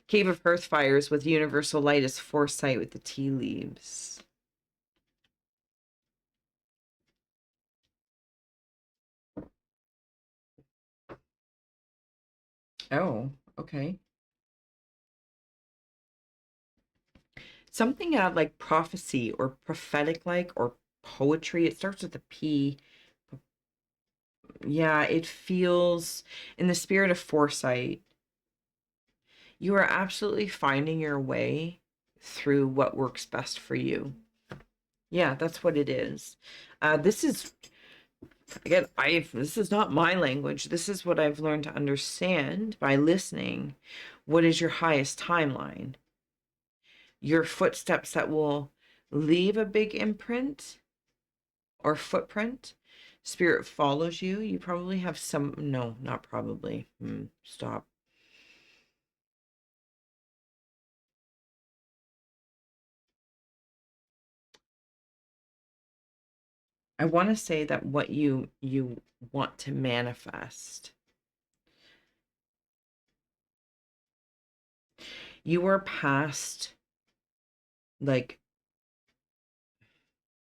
Cave of Hearth Fires with universal light is foresight with the tea leaves. Oh, okay. Something out like prophecy or prophetic like or poetry. It starts with a P. Yeah, it feels in the spirit of foresight. You are absolutely finding your way through what works best for you. Yeah, that's what it is. This is, again, this is not my language. This is what I've learned to understand by listening. What is your highest timeline? Your footsteps that will leave a big imprint or footprint. Spirit follows you. You probably have some, no, not probably. Stop. I want to say that what you want to manifest, you are past, like,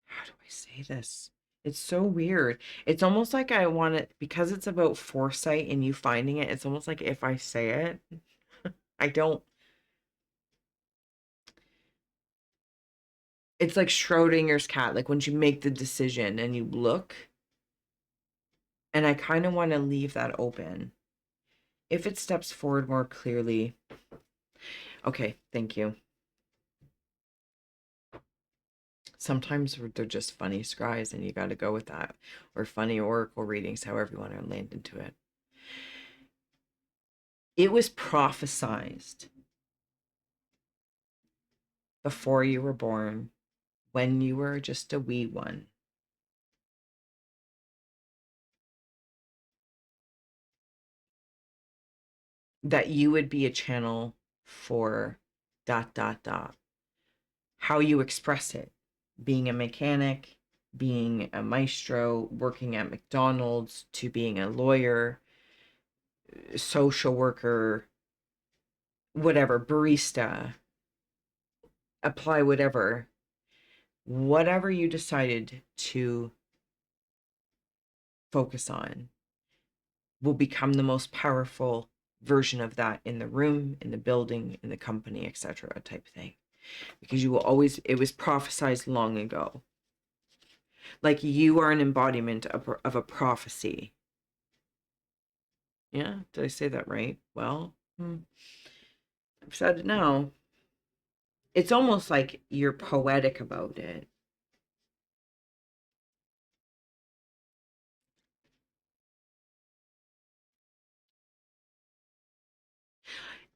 how do I say this? It's so weird. It's almost like I want it, because it's about foresight and you finding it. It's almost like if I say it, I don't. It's like Schrodinger's cat, like when you make the decision and you look, and I kind of want to leave that open. If it steps forward more clearly. Okay, thank you. Sometimes they're just funny scries and you got to go with that, or funny oracle readings, however you want to land into it. It was prophesized before you were born when you were just a wee one. That you would be a channel for ... How you express it. Being a mechanic, being a maestro, working at McDonald's, to being a lawyer, social worker, whatever, barista, apply whatever. Whatever you decided to focus on will become the most powerful version of that in the room, in the building, in the company, etc. type thing. Because you will always, it was prophesized long ago. Like you are an embodiment of a prophecy. Yeah, did I say that right? Well, I've said it now. It's almost like you're poetic about it.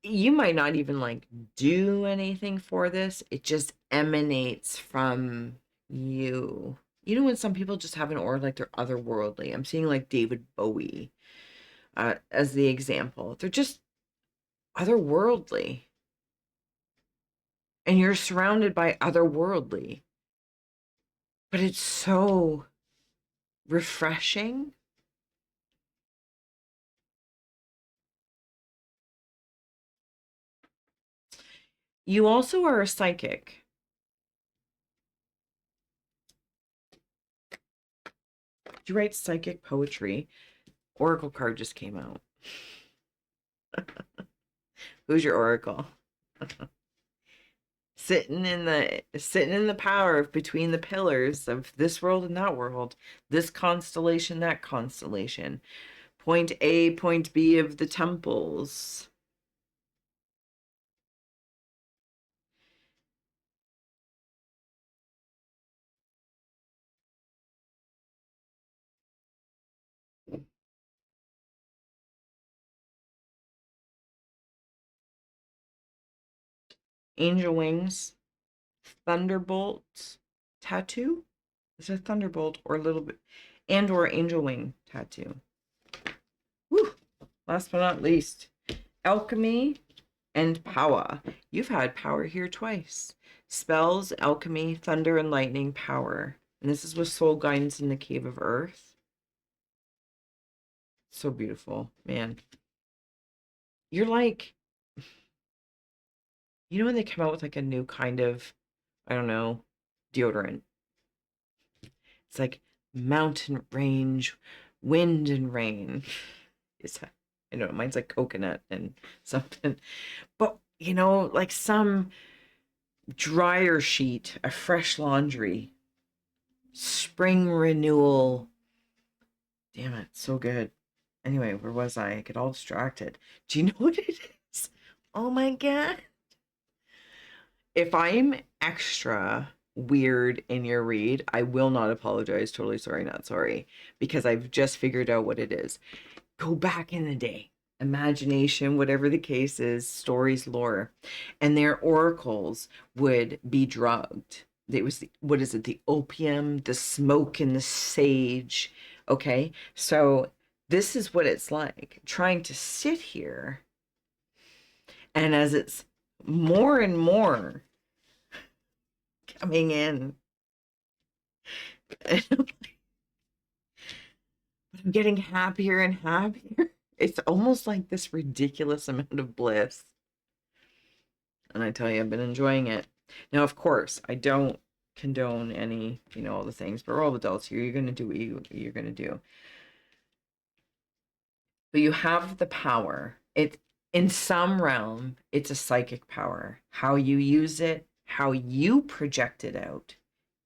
You might not even like do anything for this. It just emanates from you. You know when some people just have an aura like they're otherworldly. I'm seeing like David Bowie as the example. They're just otherworldly. And you're surrounded by otherworldly. But it's so refreshing. You also are a psychic. You write psychic poetry. Oracle card just came out. Who's your oracle? Sitting in the power of between the pillars of this world and that world, this constellation, that constellation, point A, point B of the temples. Angel wings, thunderbolt tattoo. Is it a thunderbolt or a little bit, and or angel wing tattoo? Whew. Last but not least, alchemy and power. You've had power here twice. Spells, alchemy, thunder and lightning, power. And this is with soul guidance in the cave of earth. So beautiful, man. You're like, you know when they come out with like a new kind of, I don't know, deodorant. It's like mountain range, wind and rain. It's, I know, mine's like coconut and something. But, you know, like some dryer sheet, a fresh laundry, spring renewal. Damn it, so good. Anyway, where was I? I get all distracted. Do you know what it is? Oh my God. If I'm extra weird in your read, I will not apologize. Totally sorry, not sorry. Because I've just figured out what it is. Go back in the day. Imagination, whatever the case is, stories, lore. And their oracles would be drugged. It was, what is it? The opium, the smoke, and the sage. Okay. So this is what it's like trying to sit here. And as it's more and more coming in, I'm getting happier and happier. It's almost like this ridiculous amount of bliss. And I tell you, I've been enjoying it. Now, of course, I don't condone any, you know, all the things, but we're all adults here. You're going to do what you're going to do. But you have the power. It, in some realm, it's a psychic power. How you use it, how you project it out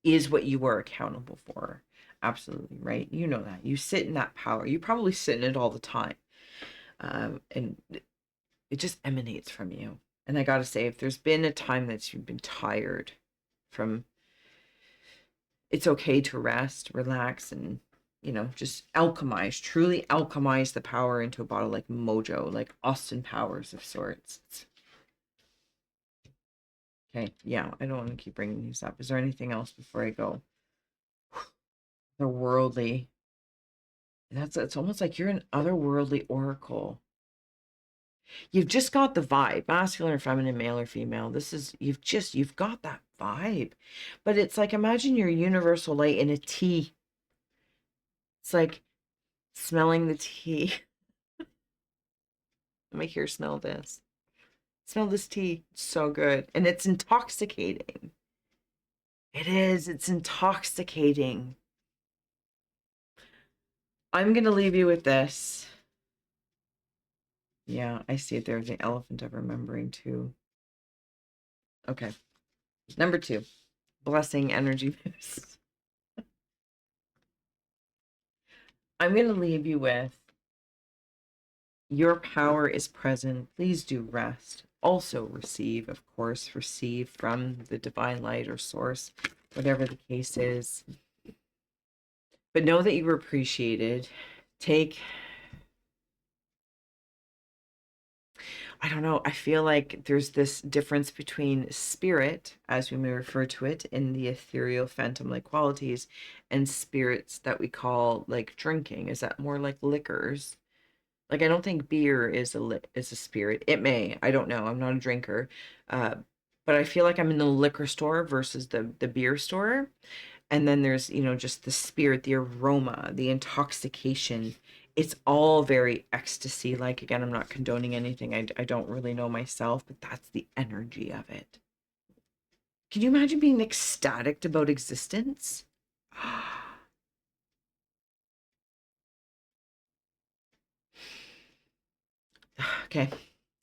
is what you are accountable for. Absolutely, right? You know that. You sit in that power. You probably sit in it all the time. And it just emanates from you. And I gotta say, if there's been a time that you've been tired from, it's okay to rest, relax, and, you know, just alchemize, truly alchemize the power into a bottle like Mojo, like Austin Powers of sorts. Okay, yeah, I don't want to keep bringing these up. Is there anything else before I go? The worldly. It's almost like you're an otherworldly oracle. You've just got the vibe, masculine or feminine, male or female. You've got that vibe. But it's like, imagine your universal light in a tea. It's like smelling the tea. Let me hear, smell this. Smell this tea. It's so good. And it's intoxicating. It is. It's intoxicating. I'm going to leave you with this. Yeah, I see it there. The elephant of remembering too. Okay. Number 2, blessing energy boost. I'm going to leave you with your power is present. Please do rest. Also receive, of course, receive from the divine light or source, whatever the case is. But know that you were appreciated. I don't know, I feel like there's this difference between spirit, as we may refer to it in the ethereal phantom-like qualities, and spirits that we call like drinking. Is that more like liquors? Like, I don't think beer is a spirit. It may. I don't know. I'm not a drinker. Uh, but I feel like I'm in the liquor store versus the beer store. And then there's, just the spirit, the aroma, the intoxication. It's all very ecstasy. Like, again, I'm not condoning anything. I don't really know myself, but that's the energy of it. Can you imagine being ecstatic about existence? Okay.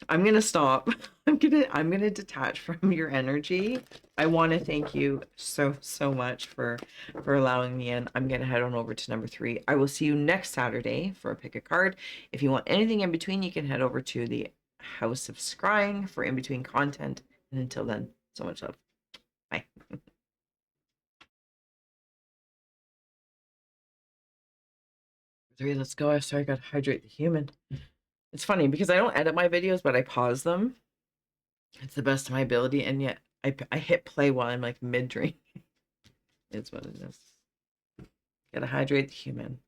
I'm gonna stop. I'm gonna detach from your energy. I want to thank you so much for allowing me in. I'm gonna head on over to number 3. I will see you next Saturday for a pick a card. If you want anything in between, you can head over to the House of Scrying for in between content. And until then, so much love. Bye. 3, let's go. Sorry, I gotta hydrate the human. It's funny because I don't edit my videos, but I pause them. It's the best of my ability, and yet I hit play while I'm like mid drink. It's what it is. Gotta hydrate the human.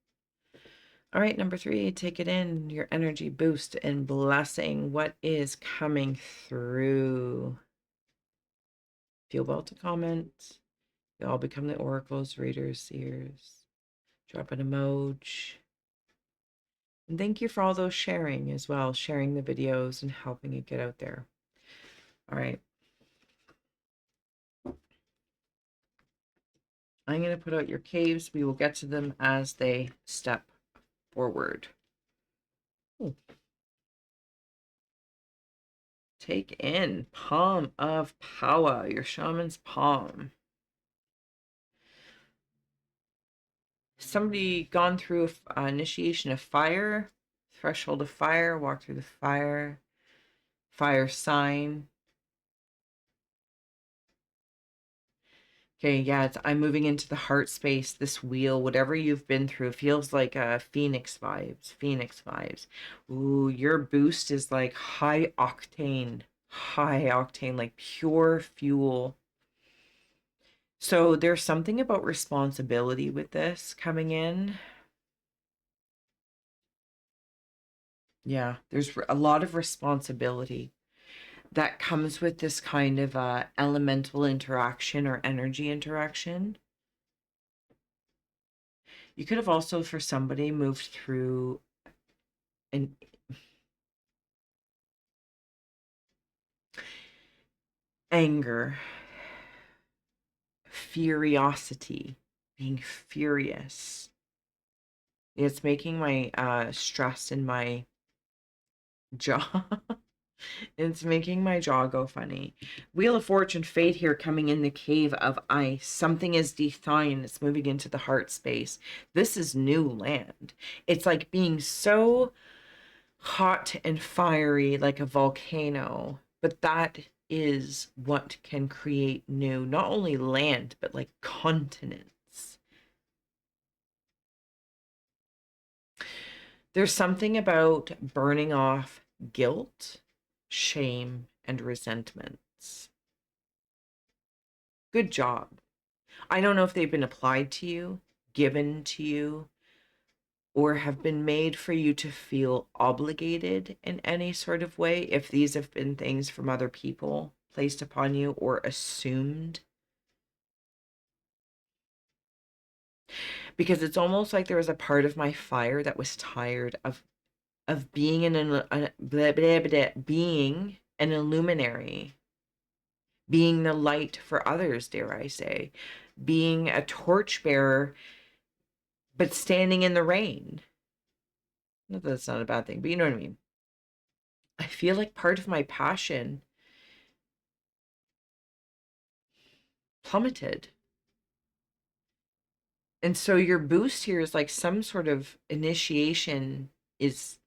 All right, number 3, take it in. Your energy boost and blessing. What is coming through? Feel well to comment. You all become the oracles, readers, seers. Drop an emoji. And thank you for all those sharing as well, sharing the videos and helping it get out there. All right. I'm going to put out your caves. We will get to them as they step forward. Ooh. Take in Palm of Power, your shaman's palm. Somebody gone through initiation of fire, threshold of fire, walk through the fire, fire sign. Okay, yeah, I'm moving into the heart space, this wheel, whatever you've been through, feels like Phoenix vibes, Phoenix vibes. Ooh, your boost is like high octane, like pure fuel. So there's something about responsibility with this coming in. Yeah, there's a lot of responsibility that comes with this kind of elemental interaction or energy interaction. You could have also, for somebody, moved through an anger, furiosity, being furious. It's making my stress in my jaw. It's making my jaw go funny. Wheel of Fortune, fate here coming in the cave of ice. Something is defined. It's moving into the heart space. This is new land. It's like being so hot and fiery like a volcano, but that is what can create new, not only land, but like continents. There's something about burning off guilt, shame, and resentments. Good job. I don't know if they've been applied to you, given to you, or have been made for you to feel obligated in any sort of way, if these have been things from other people placed upon you or assumed. Because it's almost like there was a part of my fire that was tired of being being an illuminary, being the light for others, dare I say, being a torchbearer, but standing in the rain. Not that that's not a bad thing, but you know what I mean. I feel like part of my passion plummeted. And so your boost here is like some sort of initiation is,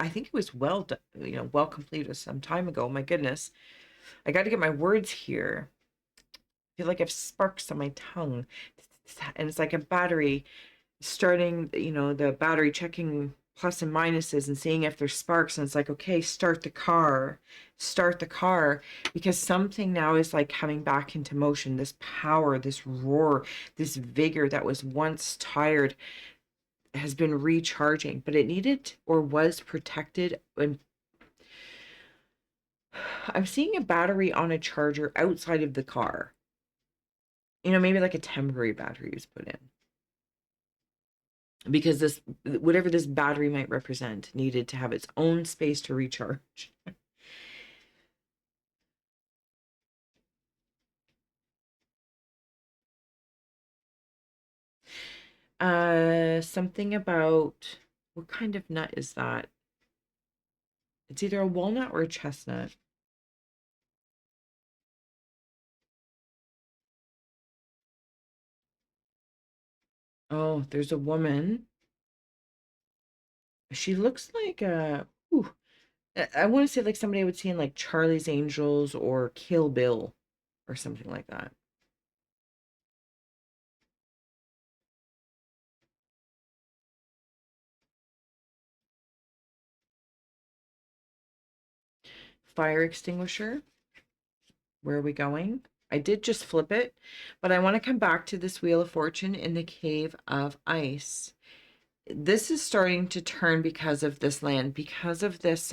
I think it was well done, well completed some time ago. My goodness. I got to get my words here. I feel like I have sparks on my tongue. And it's like a battery starting, the battery checking plus and minuses and seeing if there's sparks. And it's like, okay, start the car, because something now is like coming back into motion. This power, this roar, this vigor that was once tired has been recharging, but it needed or was protected. And I'm seeing a battery on a charger outside of the car. Maybe like a temporary battery was put in, because this, whatever this battery might represent, needed to have its own space to recharge. Something about, what kind of nut is that? It's either a walnut or a chestnut. Oh, there's a woman. She looks like a, ooh, I want to say like somebody I would see in like Charlie's Angels or Kill Bill or something like that. Fire extinguisher. Where are we going? I did just flip it, but I want to come back to this Wheel of Fortune in the Cave of Ice. This is starting to turn because of this land, because of this,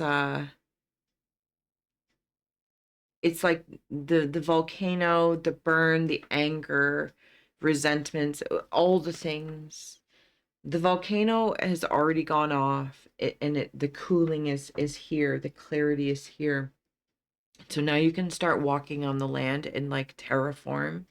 it's like the volcano, the burn, the anger, resentments, all the things. The volcano has already gone off, the cooling is here, the clarity is here. So now you can start walking on the land and like terraform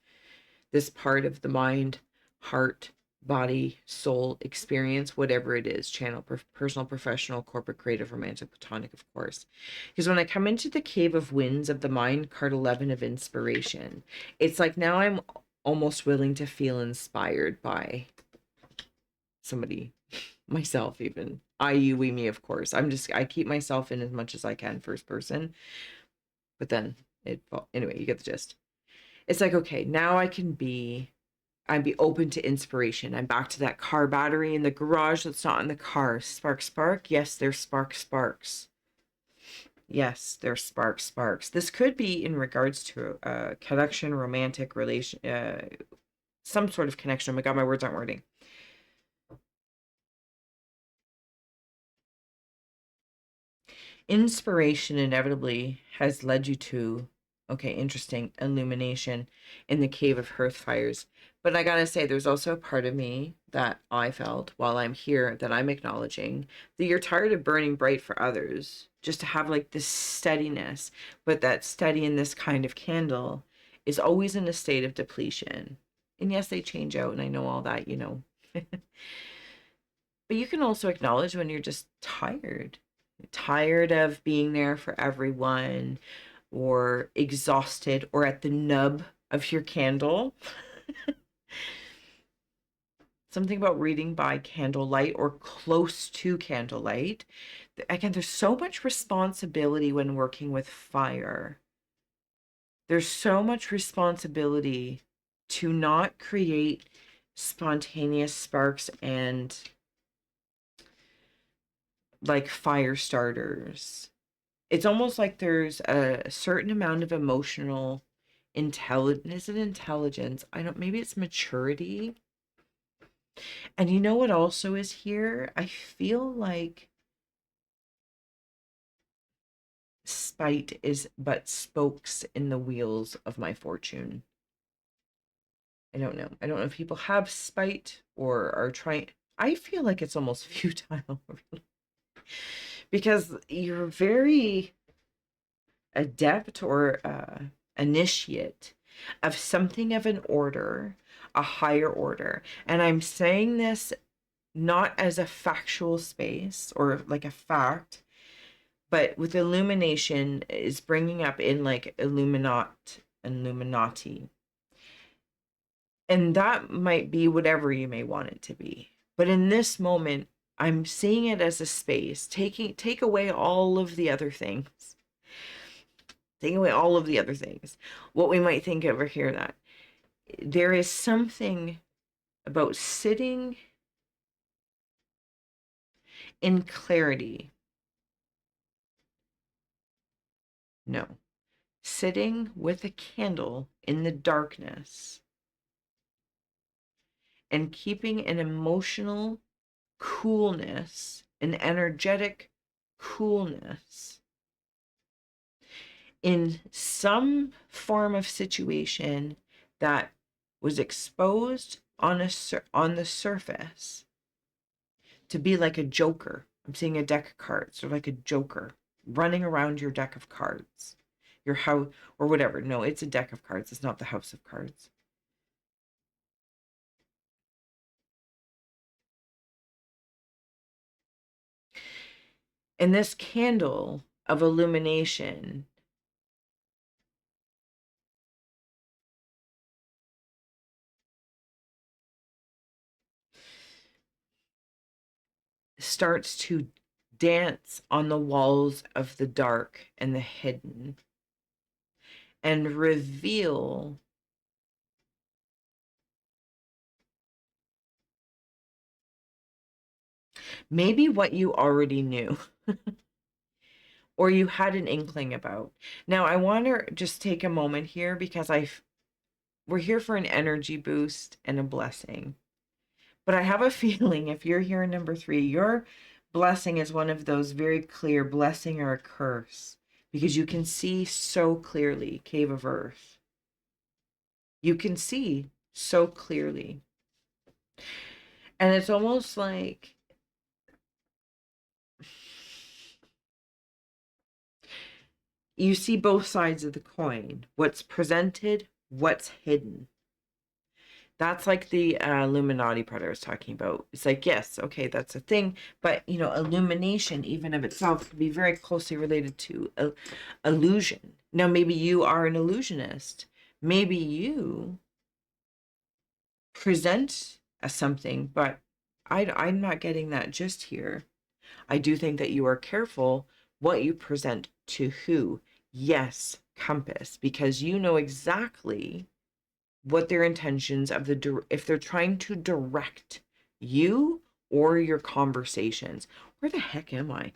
this part of the mind, heart, body, soul experience, whatever it is, channel, personal, professional, corporate, creative, romantic, platonic, of course. Because when I come into the Cave of Winds of the Mind, card 11 of inspiration, it's like now I'm almost willing to feel inspired by somebody, myself even. I, you, we, me, of course. I keep myself in as much as I can first person, but then anyway, you get the gist. It's like, okay, now I'd be open to inspiration. I'm back to that car battery in the garage that's not in the car. Spark, spark. Yes, there's sparks. Yes, there's sparks. This could be in regards to a connection, romantic relation, some sort of connection. Oh my God, my words aren't wording. Inspiration inevitably has led you to, okay, interesting, illumination in the Cave of Hearth Fires. But I gotta say, there's also a part of me that I felt while I'm here that I'm acknowledging that you're tired of burning bright for others, just to have like this steadiness. But that steady in this kind of candle is always in a state of depletion. And yes, they change out, and I know all that, But you can also acknowledge when you're just tired of being there for everyone, or exhausted, or at the nub of your candle. Something about reading by candlelight or close to candlelight. Again, there's so much responsibility when working with fire. There's so much responsibility to not create spontaneous sparks and like fire starters. It's almost like there's a certain amount of emotional Is it intelligence? I don't, maybe it's maturity. And you know what also is here? I feel like spite is but spokes in the wheels of my fortune. I don't know. I don't know if people have spite or are trying. I feel like it's almost futile because you're very adept or initiate of something of an order, a higher order. And I'm saying this not as a factual space or like a fact, but with illumination is bringing up in like Illuminati. And that might be whatever you may want it to be. But in this moment, I'm seeing it as a space, take away all of the other things. Take away all of the other things. What we might think over here, that there is something about sitting in clarity. No. Sitting with a candle in the darkness and keeping an emotional coolness, an energetic coolness in some form of situation that was exposed on the surface to be like a joker. I'm seeing a deck of cards, or like a joker running around your deck of cards, your house or whatever. No, it's a deck of cards. It's not the house of cards. And this candle of illumination starts to dance on the walls of the dark and the hidden and reveal maybe what you already knew or you had an inkling about. Now, I want to just take a moment here because we're here for an energy boost and a blessing. But I have a feeling if you're here in number 3, your blessing is one of those very clear blessing or a curse, because you can see so clearly, Cave of Earth. You can see so clearly. And it's almost like you see both sides of the coin. What's presented, what's hidden. That's like the Illuminati part I was talking about. It's like, yes, okay, that's a thing. But, illumination, even of itself, can be very closely related to illusion. Now, maybe you are an illusionist. Maybe you present as something, but I'm not getting that just here. I do think that you are careful what you present to who. Yes, compass, because you know exactly what their intentions of if they're trying to direct you or your conversations. Where the heck am I?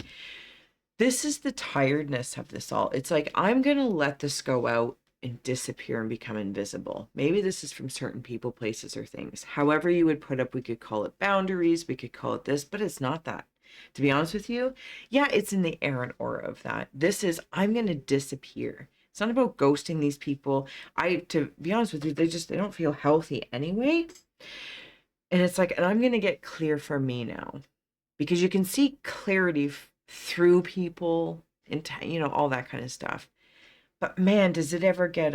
This is the tiredness of this all. It's like, I'm going to let this go out and disappear and become invisible. Maybe this is from certain people, places, or things. However you would put up, we could call it boundaries, we could call it this, but it's not that. To be honest with you, yeah, it's in the air and aura of that. This is, I'm going to disappear. It's not about ghosting these people. To be honest with you, they don't feel healthy anyway. And it's like, and I'm going to get clear for me now, because you can see clarity through people and, all that kind of stuff. But man, does it ever get,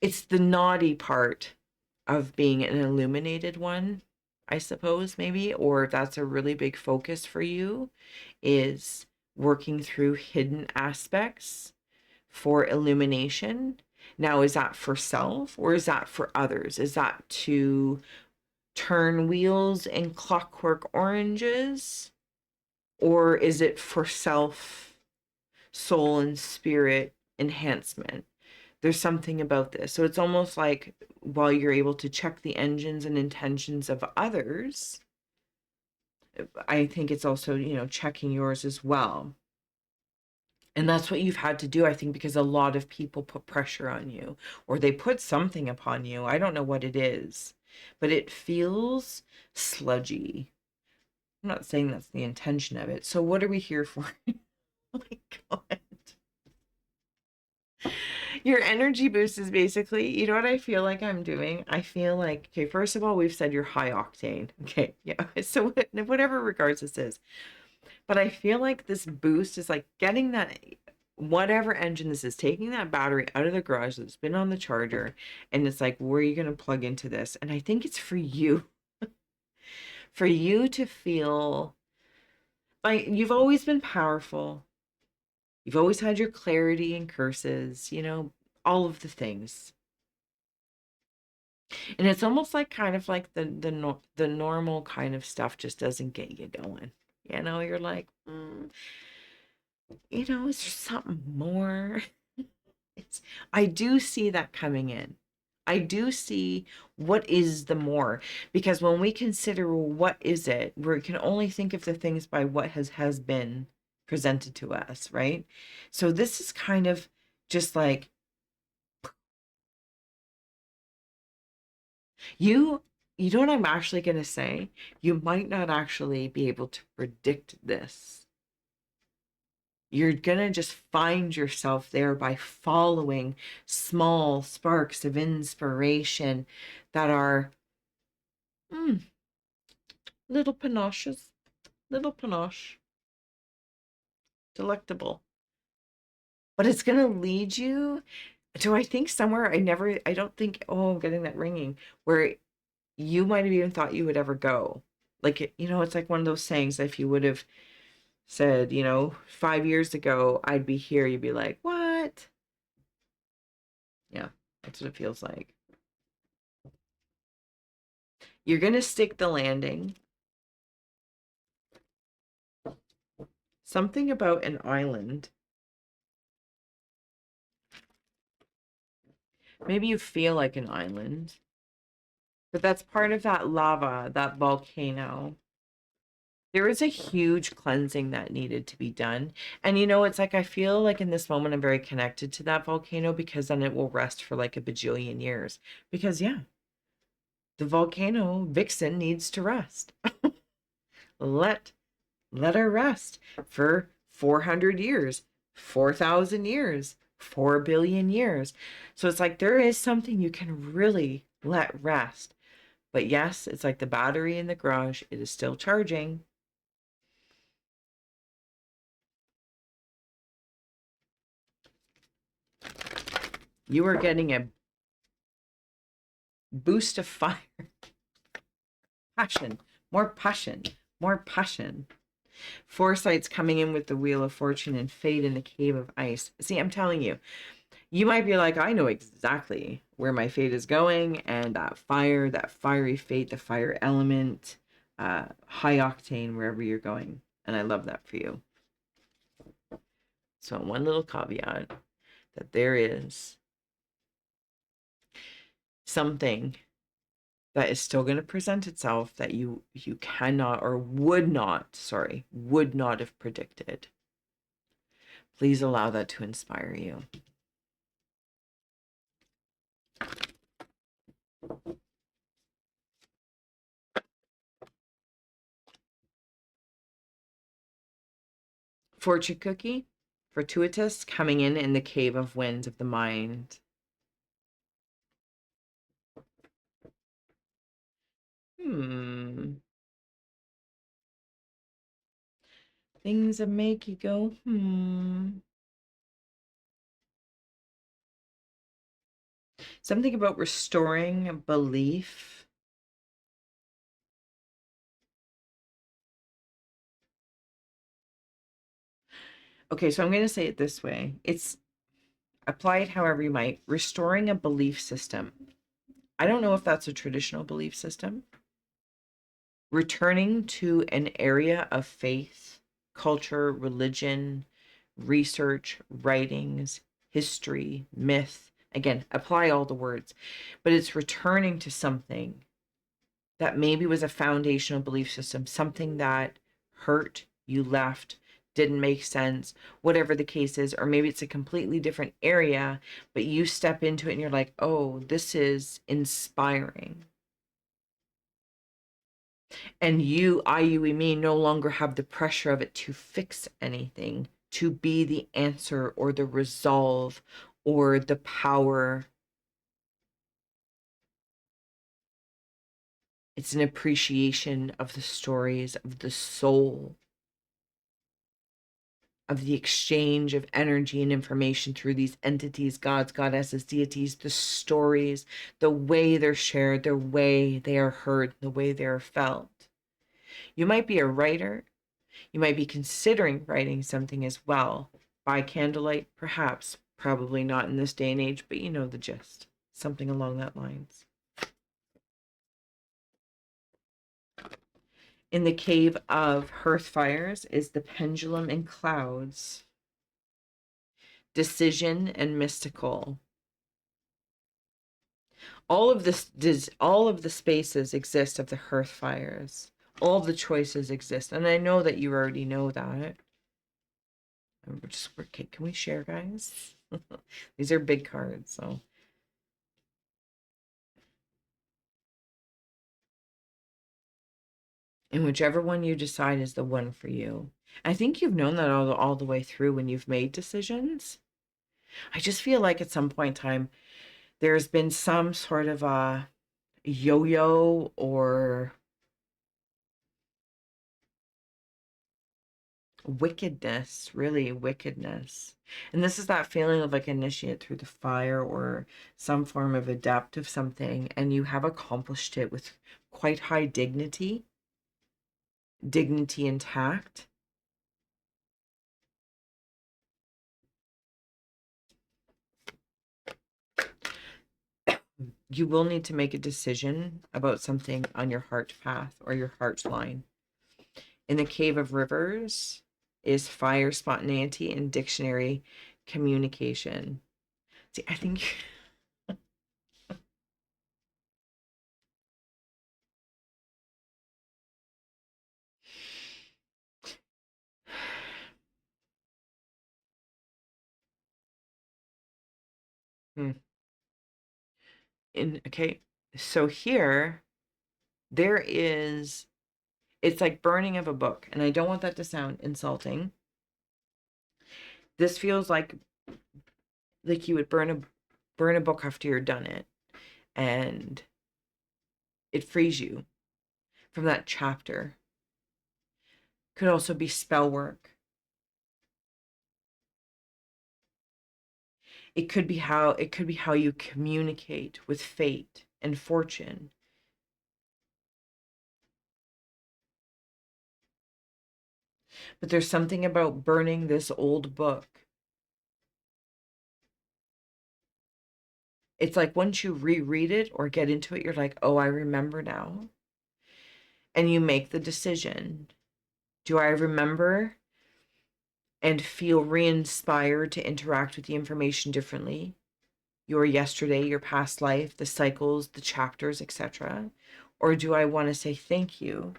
it's the naughty part of being an illuminated one, I suppose, maybe, or if that's a really big focus for you, is working through hidden aspects for illumination. Now, is that for self or is that for others? Is that to turn wheels in clockwork oranges? Or is it for self, soul, and spirit enhancement? There's something about this. So it's almost like while you're able to check the engines and intentions of others, I think it's also, checking yours as well. And that's what you've had to do, I think, because a lot of people put pressure on you, or they put something upon you. I don't know what it is, but it feels sludgy. I'm not saying that's the intention of it. So what are we here for? Oh my God. Your energy boost is basically, you know what I feel like I'm doing? I feel like, okay, first of all, we've said you're high octane. Okay, yeah. So whatever regards this is. But I feel like this boost is like getting that, whatever engine this is, taking that battery out of the garage that's been on the charger, and it's like, where are you going to plug into this? And I think it's for you to feel like you've always been powerful. You've always had your clarity and curses, all of the things. And it's almost like kind of like the normal kind of stuff just doesn't get you going. You're like, is there something more? I do see that coming in. I do see what is the more, because when we consider what is it, we can only think of the things by what has been presented to us, right? So this is kind of just like you know what I'm actually going to say? You might not actually be able to predict this. You're going to just find yourself there by following small sparks of inspiration that are little panaches, little panache, delectable. But it's going to lead you to, I think, somewhere I don't think, oh, I'm getting that ringing, where you might have even thought you would ever go. Like, it's like one of those sayings, if you would have said, 5 years ago, I'd be here, you'd be like, what? Yeah, that's what it feels like. You're going to stick the landing. Something about an island. Maybe you feel like an island, but that's part of that lava, that volcano. There is a huge cleansing that needed to be done. And it's like, I feel like in this moment, I'm very connected to that volcano, because then it will rest for like a bajillion years. Because, yeah, the volcano vixen needs to rest. Let her rest for 400 years, 4,000 years, 4 billion years. So it's like there is something you can really let rest. But yes, it's like the battery in the garage, it is still charging. You are getting a boost of fire. Passion, more passion, more passion. Foresight's coming in with the Wheel of Fortune and Fate in the Cave of Ice. See, I'm telling you, you might be like, I know exactly where my fate is going, and that fire, that fiery fate, the fire element, high octane, wherever you're going. And I love that for you. So one little caveat, that there is something that is still going to present itself that you cannot, or would not have predicted. Please allow that to inspire you. Fortune cookie, fortuitous, coming in the cave of winds of the mind. Things that make you go, Something about restoring belief. Okay, so I'm going to say it this way. It's applied however you might. Restoring a belief system. I don't know if that's a traditional belief system. Returning to an area of faith, culture, religion, research, writings, history, myth. Again, apply all the words. But it's returning to something that maybe was a foundational belief system, something that hurt, you left, didn't make sense, whatever the case is, or maybe it's a completely different area, but you step into it and you're like, oh, this is inspiring. And you, we me, no longer have the pressure of it to fix anything, to be the answer or the resolve or the power. It's an appreciation of the stories of the soul, of the exchange of energy and information through these entities, gods, goddesses, deities, the stories, the way they're shared, the way they are heard, the way they are felt. You might be a writer. You might be considering writing something as well. By candlelight, perhaps. Probably not in this day and age, but you know the gist. Something along that lines. In the cave of hearth fires is the pendulum and clouds. Decision and mystical. All of the spaces exist of the hearth fires. All the choices exist. And I know that you already know that. Okay, can we share, guys? These are big cards, so. And whichever one you decide is the one for you. I think you've known that all the way through when you've made decisions. I just feel like at some point in time, there's been some sort of a yo-yo or wickedness, really wickedness. And this is that feeling of like initiate through the fire or some form of adept of something, and you have accomplished it with quite high dignity intact. You will need to make a decision about something on your heart path or your heart line. In the cave of rivers is fire, spontaneity, and dictionary communication. See, I think okay, so here there is, it's like burning of a book, and I don't want that to sound insulting. This feels like you would burn a book after you're done it, and it frees you from that chapter. Could also be spell work. It could be how you communicate with fate and fortune. But there's something about burning this old book. It's like once you reread it or get into it, you're like, oh, I remember now. And you make the decision. Do I remember and feel re-inspired to interact with the information differently? Your yesterday, your past life, the cycles, the chapters, etc. Or do I want to say thank you?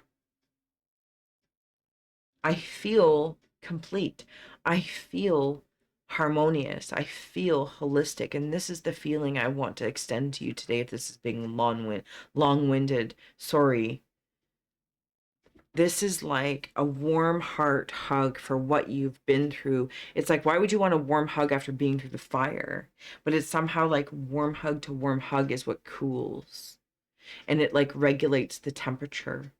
I feel complete. I feel harmonious. I feel holistic. And this is the feeling I want to extend to you today. If this is being long-winded, sorry. This is like a warm heart hug for what you've been through. It's like, why would you want a warm hug after being through the fire? But it's somehow like warm hug to warm hug is what cools. And it like regulates the temperature.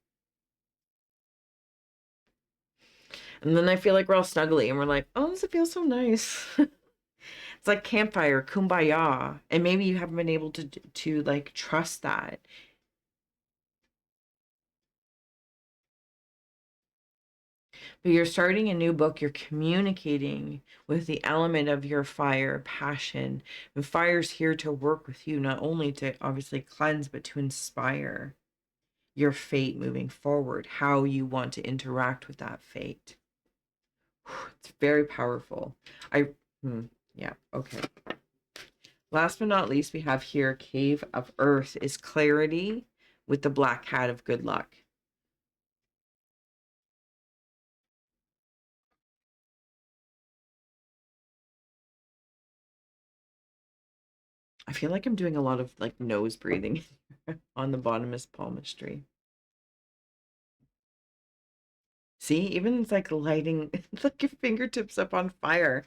And then I feel like we're all snuggly and we're like, oh, does it feel so nice? It's like campfire, kumbaya. And maybe you haven't been able to like trust that. But you're starting a new book, you're communicating with the element of your fire, passion. And fire's here to work with you, not only to obviously cleanse, but to inspire your fate moving forward, how you want to interact with that fate. It's very powerful. Yeah, okay. Last but not least, we have here Cave of Earth is clarity with the black cat of good luck. I feel like I'm doing a lot of like nose breathing on the bottom is palmistry. See, even it's like lighting, like your fingertips up on fire.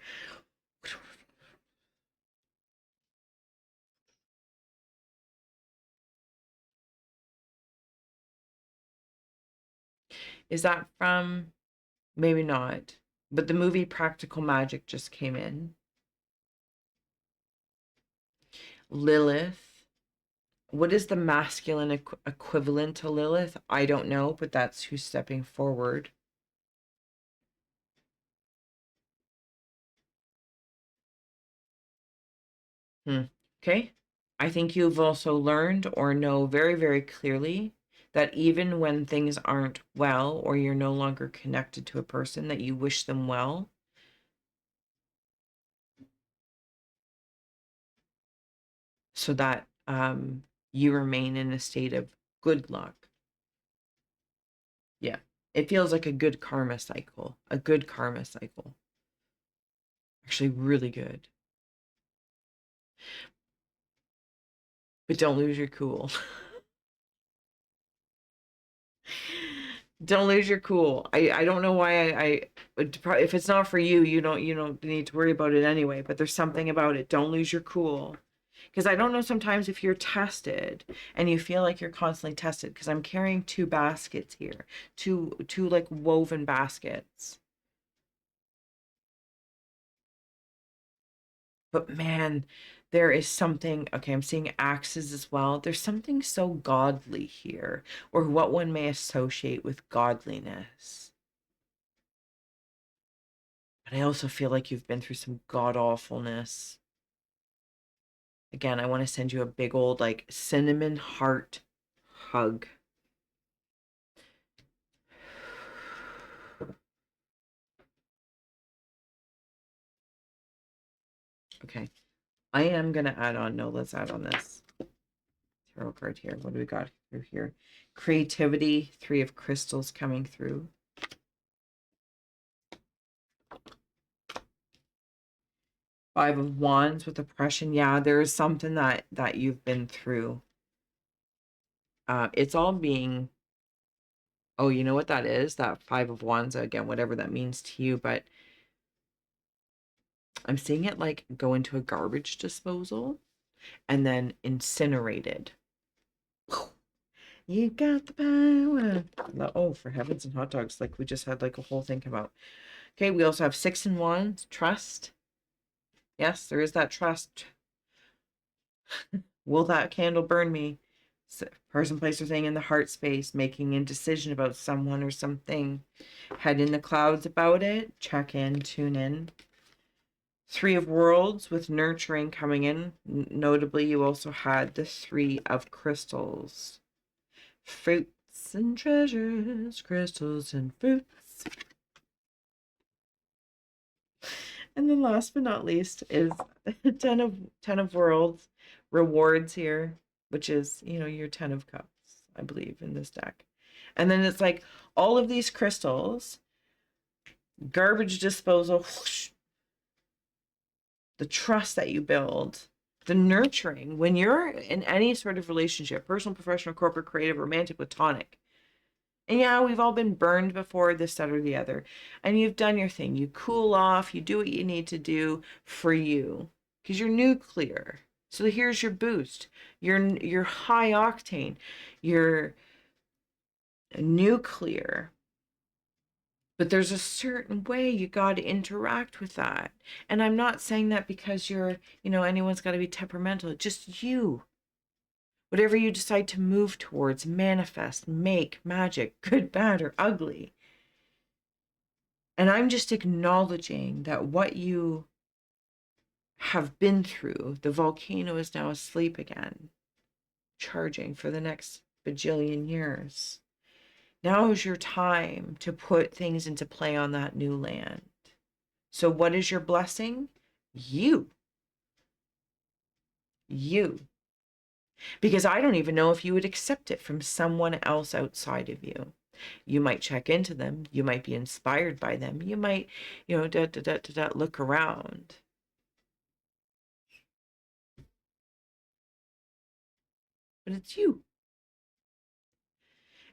Is that from, maybe not, but the movie Practical Magic just came in. Lilith. What is the masculine equivalent to Lilith? I don't know, but that's who's stepping forward. Okay. I think you've also learned or know very, very clearly that even when things aren't well or you're no longer connected to a person, that you wish them well. So that you remain in a state of good luck. Yeah. It feels like a good karma cycle, a good karma cycle. Actually, really good. But don't lose your cool. Don't lose your cool. I don't know why if it's not for you, you don't need to worry about it anyway, but there's something about it. Don't lose your cool. Because I don't know sometimes if you're tested and you feel like you're constantly tested, because I'm carrying two baskets here, two like woven baskets. But man, there is something, okay, I'm seeing axes as well. There's something so godly here, or what one may associate with godliness. But I also feel like you've been through some god awfulness. Again, I want to send you a big old like cinnamon heart hug. Okay. I am going to add on, no, let's add on this tarot card here. What do we got through here? Creativity, 3 of crystals coming through. 5 of wands with oppression. Yeah, there is something that you've been through. It's all being, oh, you know what that is? That 5 of wands, again, whatever that means to you, but I'm seeing it like go into a garbage disposal and then incinerated. You got the power. Oh, for heavens and hot dogs. Like we just had like a whole thing come out. Okay, we also have 6 and 1. Trust. Yes, there is that trust. Will that candle burn me? Person, place, or thing in the heart space, making a decision about someone or something. Head in the clouds about it. Check in, tune in. 3 of worlds with nurturing coming in. Notably, you also had the 3 of crystals. Fruits and treasures, crystals and fruits. And then last but not least is 10 of worlds rewards here, which is, your 10 of cups, I believe, in this deck. And then it's like all of these crystals, garbage disposal, whoosh, the trust that you build, the nurturing. When you're in any sort of relationship, personal, professional, corporate, creative, romantic, platonic, and yeah, we've all been burned before, this, that, or the other. And you've done your thing. You cool off. You do what you need to do for you. Because you're nuclear. So here's your boost. You're high octane. You're nuclear. But there's a certain way you got to interact with that. And I'm not saying that because anyone's got to be temperamental. Just you. Whatever you decide to move towards, manifest, make, magic, good, bad, or ugly. And I'm just acknowledging that what you have been through, the volcano is now asleep again, charging for the next bajillion years. Now is your time to put things into play on that new land. So what is your blessing? You. You. Because I don't even know if you would accept it from someone else outside of you. You might check into them. You might be inspired by them. You might, look around. but it's you.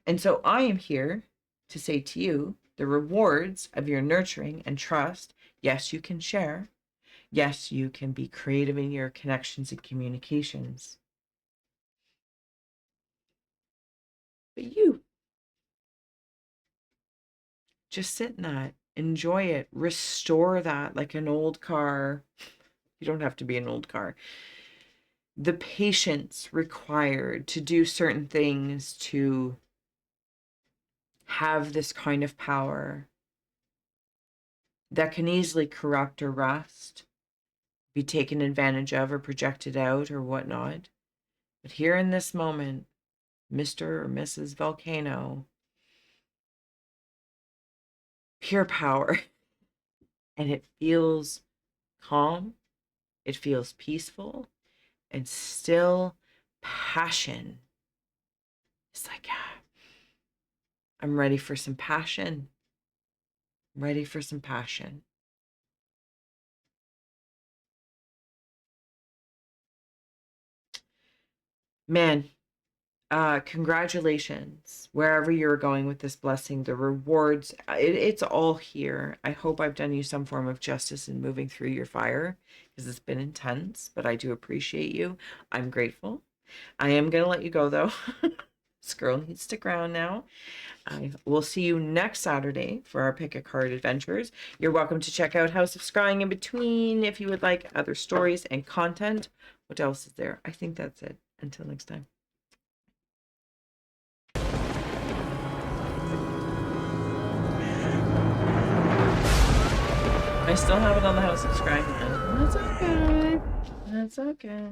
And so I am here to say to you the rewards of your nurturing and trust. Yes, you can share. Yes, you can be creative in your connections and communications. But you just sit in that, enjoy it, restore that like an old car. You don't have to be an old car. The patience required to do certain things, to have this kind of power that can easily corrupt or rust, be taken advantage of or projected out or whatnot. But here in this moment, Mr. or Mrs. Volcano, pure power. And it feels calm, it feels peaceful, and still passion. It's like, I'm ready for some passion. I'm ready for some passion. Man, congratulations wherever you're going with this blessing. The rewards, it's all here. I hope I've done you some form of justice in moving through your fire, because it's been intense, but I do appreciate you. I'm grateful. I am going to let you go though. This girl needs to ground now. I will see you next Saturday for our pick a card adventures. You're welcome to check out House of Scrying in between if you would like other stories and content. What else is there? I think that's it. Until next time. I still have it on the House of Scrying. That's okay. That's okay.